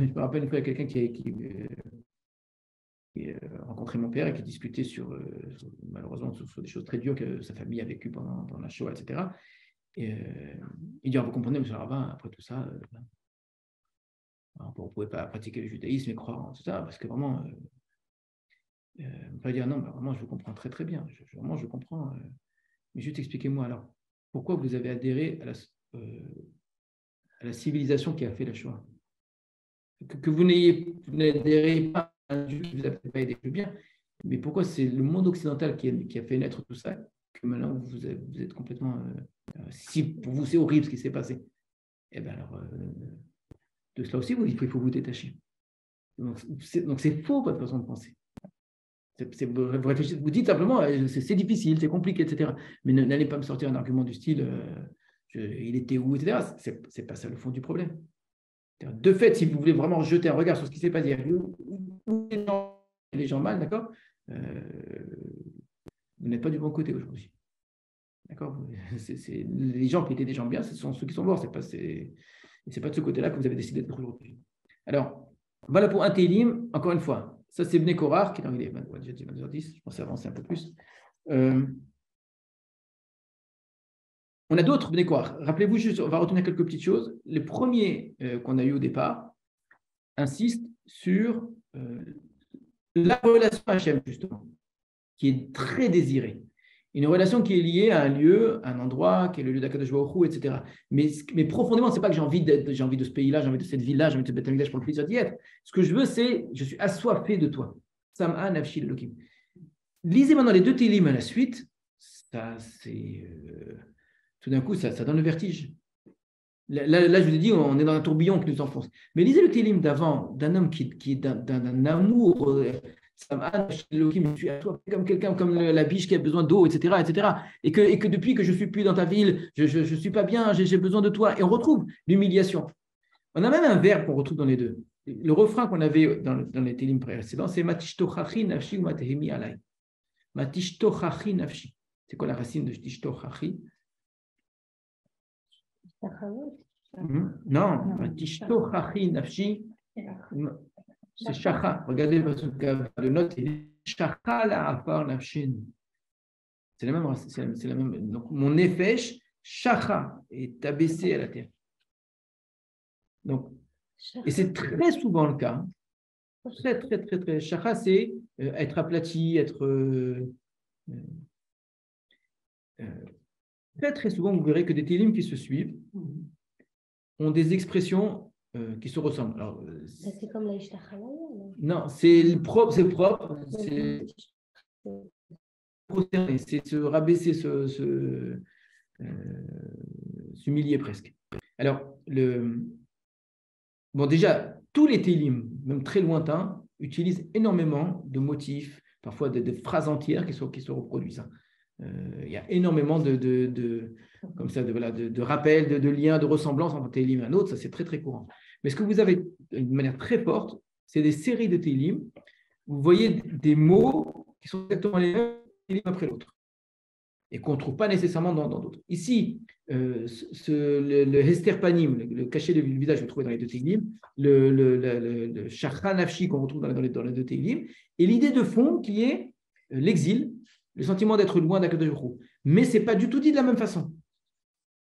me rappelle une fois quelqu'un qui rencontré mon père et qui discutait malheureusement sur des choses très dures que sa famille a vécues pendant la Shoah, etc. Et il dit, vous comprenez, monsieur le rabbin, après tout ça, Alors, vous ne pouvez pas pratiquer le judaïsme et croire en tout ça, parce que vraiment, on va dire non, vraiment, je vous comprends très très bien. Vraiment, je comprends. Mais juste expliquez-moi alors, pourquoi vous avez adhéré à la civilisation qui a fait la Shoah? Que vous n'adhérez pas à un Dieu qui vous a pas aidé, je veux bien, mais pourquoi c'est le monde occidental qui a fait naître tout ça, que maintenant vous êtes complètement... si pour vous c'est horrible ce qui s'est passé, eh bien alors, de cela aussi, il faut vous détacher. Donc c'est faux votre façon de penser. Vous réfléchissez, vous dites simplement, c'est difficile, c'est compliqué, etc. Mais n'allez pas me sortir un argument du style, il était où, etc. C'est pas ça le fond du problème. De fait, si vous voulez vraiment jeter un regard sur ce qui s'est passé, les gens mal, d'accord, vous n'êtes pas du bon côté aujourd'hui. D'accord, les gens qui étaient des gens bien, ce sont ceux qui sont morts. C'est pas de ce côté-là que vous avez décidé d'être aujourd'hui. Alors, voilà pour un Télim, encore une fois. Ça, c'est Bnei Korach, qui est dans les 22h10, je pense avancer un peu plus. On a d'autres Bnei Korach. Rappelez-vous juste, on va retenir quelques petites choses. Les premiers qu'on a eu au départ insistent sur la relation à Hachem, justement, qui est très désirée. Une relation qui est liée à un lieu, à un endroit, qui est le lieu d'Akadosh Baruch Hu, etc. Mais profondément, ce n'est pas que j'ai envie de ce pays-là, j'ai envie de cette ville-là, j'ai envie de ce Beth Amikdash pour le plaisir d'y être. Ce que je veux, c'est, je suis assoiffé de toi. Sam'a nafshi Elokim. Lisez maintenant les deux télim à la suite. Ça, c'est... tout d'un coup, ça donne le vertige. Là, je vous ai dit, on est dans un tourbillon qui nous enfonce. Mais lisez le télim d'avant, d'un homme qui est d'un amour... je suis à toi comme quelqu'un, comme la biche qui a besoin d'eau, etc., etc. Et que depuis que je ne suis plus dans ta ville, je ne suis pas bien, j'ai besoin de toi. Et on retrouve l'humiliation. On a même un verbe qu'on retrouve dans les deux. Le refrain qu'on avait dans les télim précédents, c'est Matishtochachi nafshi ou matehemi alai. Matishtochachi nafshi. C'est quoi la racine de Tishtochachi? Non, Matishtochachi nafshi. C'est Shacha. Regardez le note, c'est Shacha la afar nafshin. C'est la même. C'est la même. Donc, mon nefesh, Shacha, est abaissé à la terre. Donc, et c'est très souvent le cas. Très, très, très, très. Shacha, c'est être aplati, être. Très, très souvent, vous verrez que des télim qui se suivent ont des expressions qui se ressemblent. Alors, c'est comme la Ishtachalaya. Non, c'est propre, c'est se rabaisser, s'humilier presque. Alors, bon, déjà, tous les télim, même très lointains, utilisent énormément de motifs, parfois de phrases entières qui se reproduisent. Il y a énormément comme ça, de rappels, de liens, de ressemblances entre un télim et un autre, ça c'est très très courant. Mais ce que vous avez d'une manière très forte, c'est des séries de télim. Vous voyez des mots qui sont exactement les mêmes télim après l'autre et qu'on ne trouve pas nécessairement dans d'autres. Ici, le Hester Panim, le cachet de visage que vous trouvez dans les deux télim, le Shachra Nafshi qu'on retrouve dans les deux télim, et l'idée de fond qui est l'exil, le sentiment d'être loin d'Akadosh Baruch Hu. Mais ce n'est pas du tout dit de la même façon.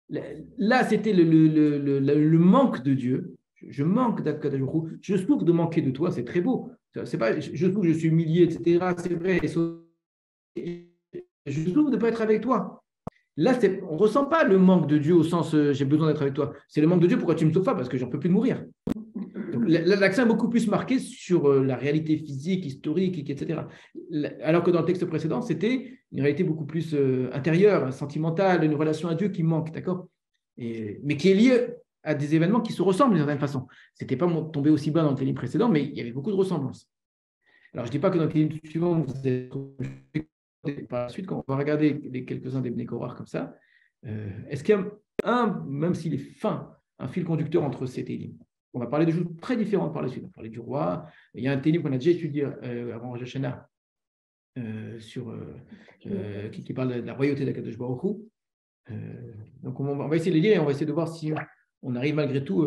Là, c'était le manque de Dieu. Je manque d'Akadosh Baruch Hu. Je souffre de manquer de toi, c'est très beau. C'est pas, je souffre, je suis humilié, etc. C'est vrai. Je souffre de ne pas être avec toi. Là, on ne ressent pas le manque de Dieu au sens j'ai besoin d'être avec toi. C'est le manque de Dieu, pourquoi tu me sauves pas? Parce que j'en peux plus de mourir. L'accent est beaucoup plus marqué sur la réalité physique, historique, etc. Alors que dans le texte précédent, c'était une réalité beaucoup plus intérieure, sentimentale, une relation à Dieu qui manque, d'accord? Mais qui est liée à des événements qui se ressemblent d'une certaine façon. Ce n'était pas tombé aussi bas dans le télim précédent, mais il y avait beaucoup de ressemblances. Alors, je ne dis pas que dans le télim suivant, vous êtes par la suite, quand on va regarder quelques-uns des Bnei Korach comme ça, est-ce qu'il y a même s'il est fin, un fil conducteur entre ces télim? On va parler de choses très différentes par la suite. On va parler du roi. Il y a un télim qu'on a déjà étudié avant Rosh Hashanah qui parle de la royauté d'Akadosh Baruch Hu. Donc, on va essayer de les lire et on va essayer de voir si on arrive malgré tout,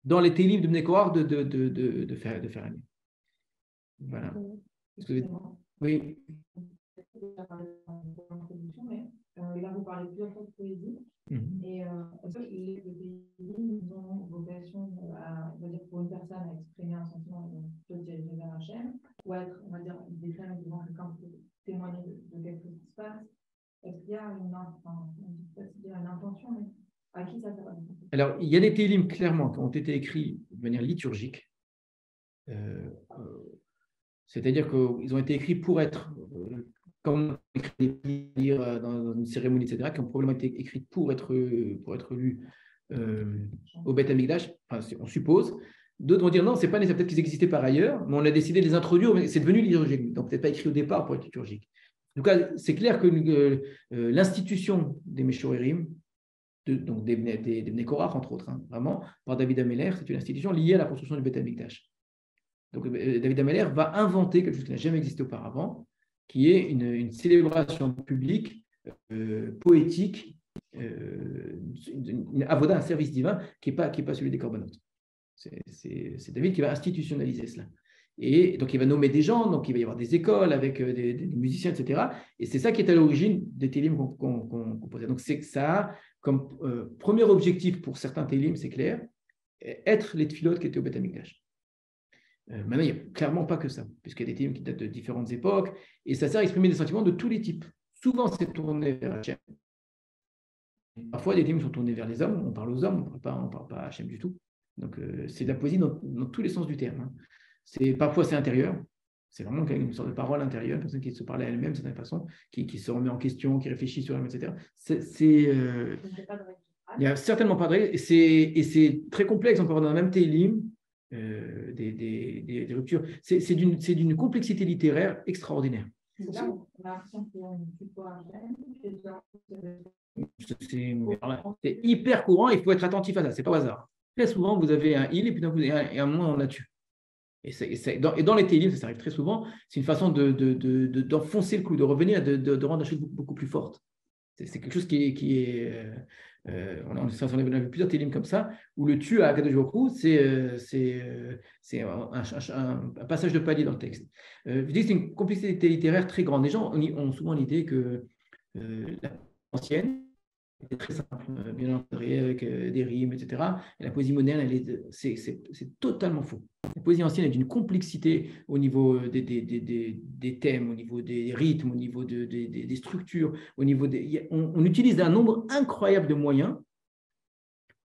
dans les télim de Bnei Korach, de faire un lien. Voilà. Oui. Là, vous parlez plusieurs fois de poésie. Et est-ce que les pays ont vocation à, pour une a une intention, mais à qui ça sert? Alors, il y a des télim clairement qui ont été écrits de manière liturgique. C'est-à-dire qu'ils ont été écrits pour être, comme on écrit des prières dans une cérémonie, etc., qui ont probablement été écrits pour être lus au Beth Amikdash, enfin, on suppose. D'autres vont dire non, c'est pas nécessaire, peut-être qu'ils existaient par ailleurs, mais on a décidé de les introduire, mais c'est devenu liturgique, donc peut-être pas écrit au départ pour être liturgique. En tout cas, c'est clair que l'institution des Meshorerim, donc des Bnei Korach, entre autres, vraiment, par David Ameller, c'est une institution liée à la construction du Beth Amikdash. Donc, David Ameller va inventer quelque chose qui n'a jamais existé auparavant, qui est une célébration publique, poétique, une avoda, un service divin, qui n'est pas celui des corbanotes. C'est David qui va institutionnaliser cela. Et donc, il va nommer des gens, donc il va y avoir des écoles avec des musiciens, etc. Et c'est ça qui est à l'origine des télim qu'on posait. Donc, c'est que ça a comme premier objectif pour certains télim, c'est clair, être les tfilotes qui étaient au Beth Amikdash. Maintenant, il n'y a clairement pas que ça, puisqu'il y a des télim qui datent de différentes époques, et ça sert à exprimer des sentiments de tous les types. Souvent, c'est tourné vers Hachem. Parfois, des télim sont tournés vers les hommes, on parle aux hommes, on ne parle pas à Hachem du tout. Donc, c'est de la poésie dans tous les sens du terme. Parfois, c'est intérieur. C'est vraiment une sorte de parole intérieure, une personne qui se parle à elle-même de certaine façon, qui se remet en question, qui réfléchit sur elle-même, etc. Il n'y a certainement pas de règle. Et c'est très complexe, encore dans le même télim, des ruptures. C'est d'une complexité littéraire extraordinaire. C'est là où on a l'impression que tu vois c'est hyper courant, il faut être attentif à ça, c'est pas au hasard. Très souvent, vous avez un il et puis d'un coup, et un moment, on a tu. Et dans les télim, ça arrive très souvent, c'est une façon d'enfoncer le clou, de revenir, de rendre la chose beaucoup plus forte. C'est quelque chose qui est on a vu plusieurs télim comme ça, où le tu à Akadosh Baruch Hu, c'est un passage de palier dans le texte. Je dis que c'est une complexité littéraire très grande. Les gens ont souvent l'idée que l'ancienne était très simple, bien encadrée, avec des rimes, etc. Et la poésie moderne, c'est totalement faux. La poésie ancienne est d'une complexité au niveau des thèmes, au niveau des rythmes, au niveau des structures, au niveau on utilise un nombre incroyable de moyens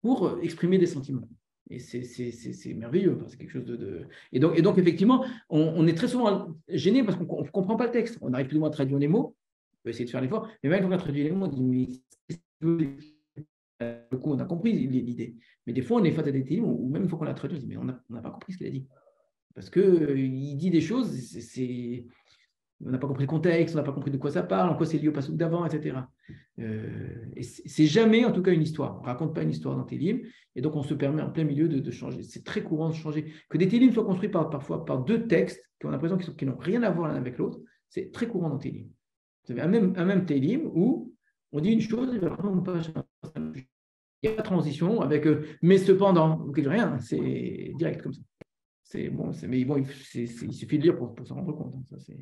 pour exprimer des sentiments. Et c'est merveilleux, c'est quelque chose Et donc effectivement, on est très souvent gêné parce qu'on ne comprend pas le texte. On arrive plus ou moins à traduire les mots, on peut essayer de faire l'effort, mais même quand on a traduit les mots, on dit le coup, on a compris l'idée. Mais des fois, on est face à des télim où même une fois qu'on l'a traduit, on se dit mais on n'a pas compris ce qu'il a dit. Parce qu'il dit des choses, on n'a pas compris le contexte, on n'a pas compris de quoi ça parle, en quoi c'est lié au passouk d'avant, etc. Et c'est jamais, en tout cas, une histoire. On ne raconte pas une histoire dans télim, et donc on se permet en plein milieu de changer. C'est très courant de changer. Que des télim soient construits parfois par deux textes qui ont l'impression qu'ils n'ont rien à voir l'un avec l'autre, c'est très courant dans télim. Vous avez un même télim où on dit une chose, et vraiment pas. Il n'y a pas de transition avec mais cependant, ou quelque rien, c'est direct comme ça. Mais bon, il suffit de lire pour s'en rendre compte. Ça,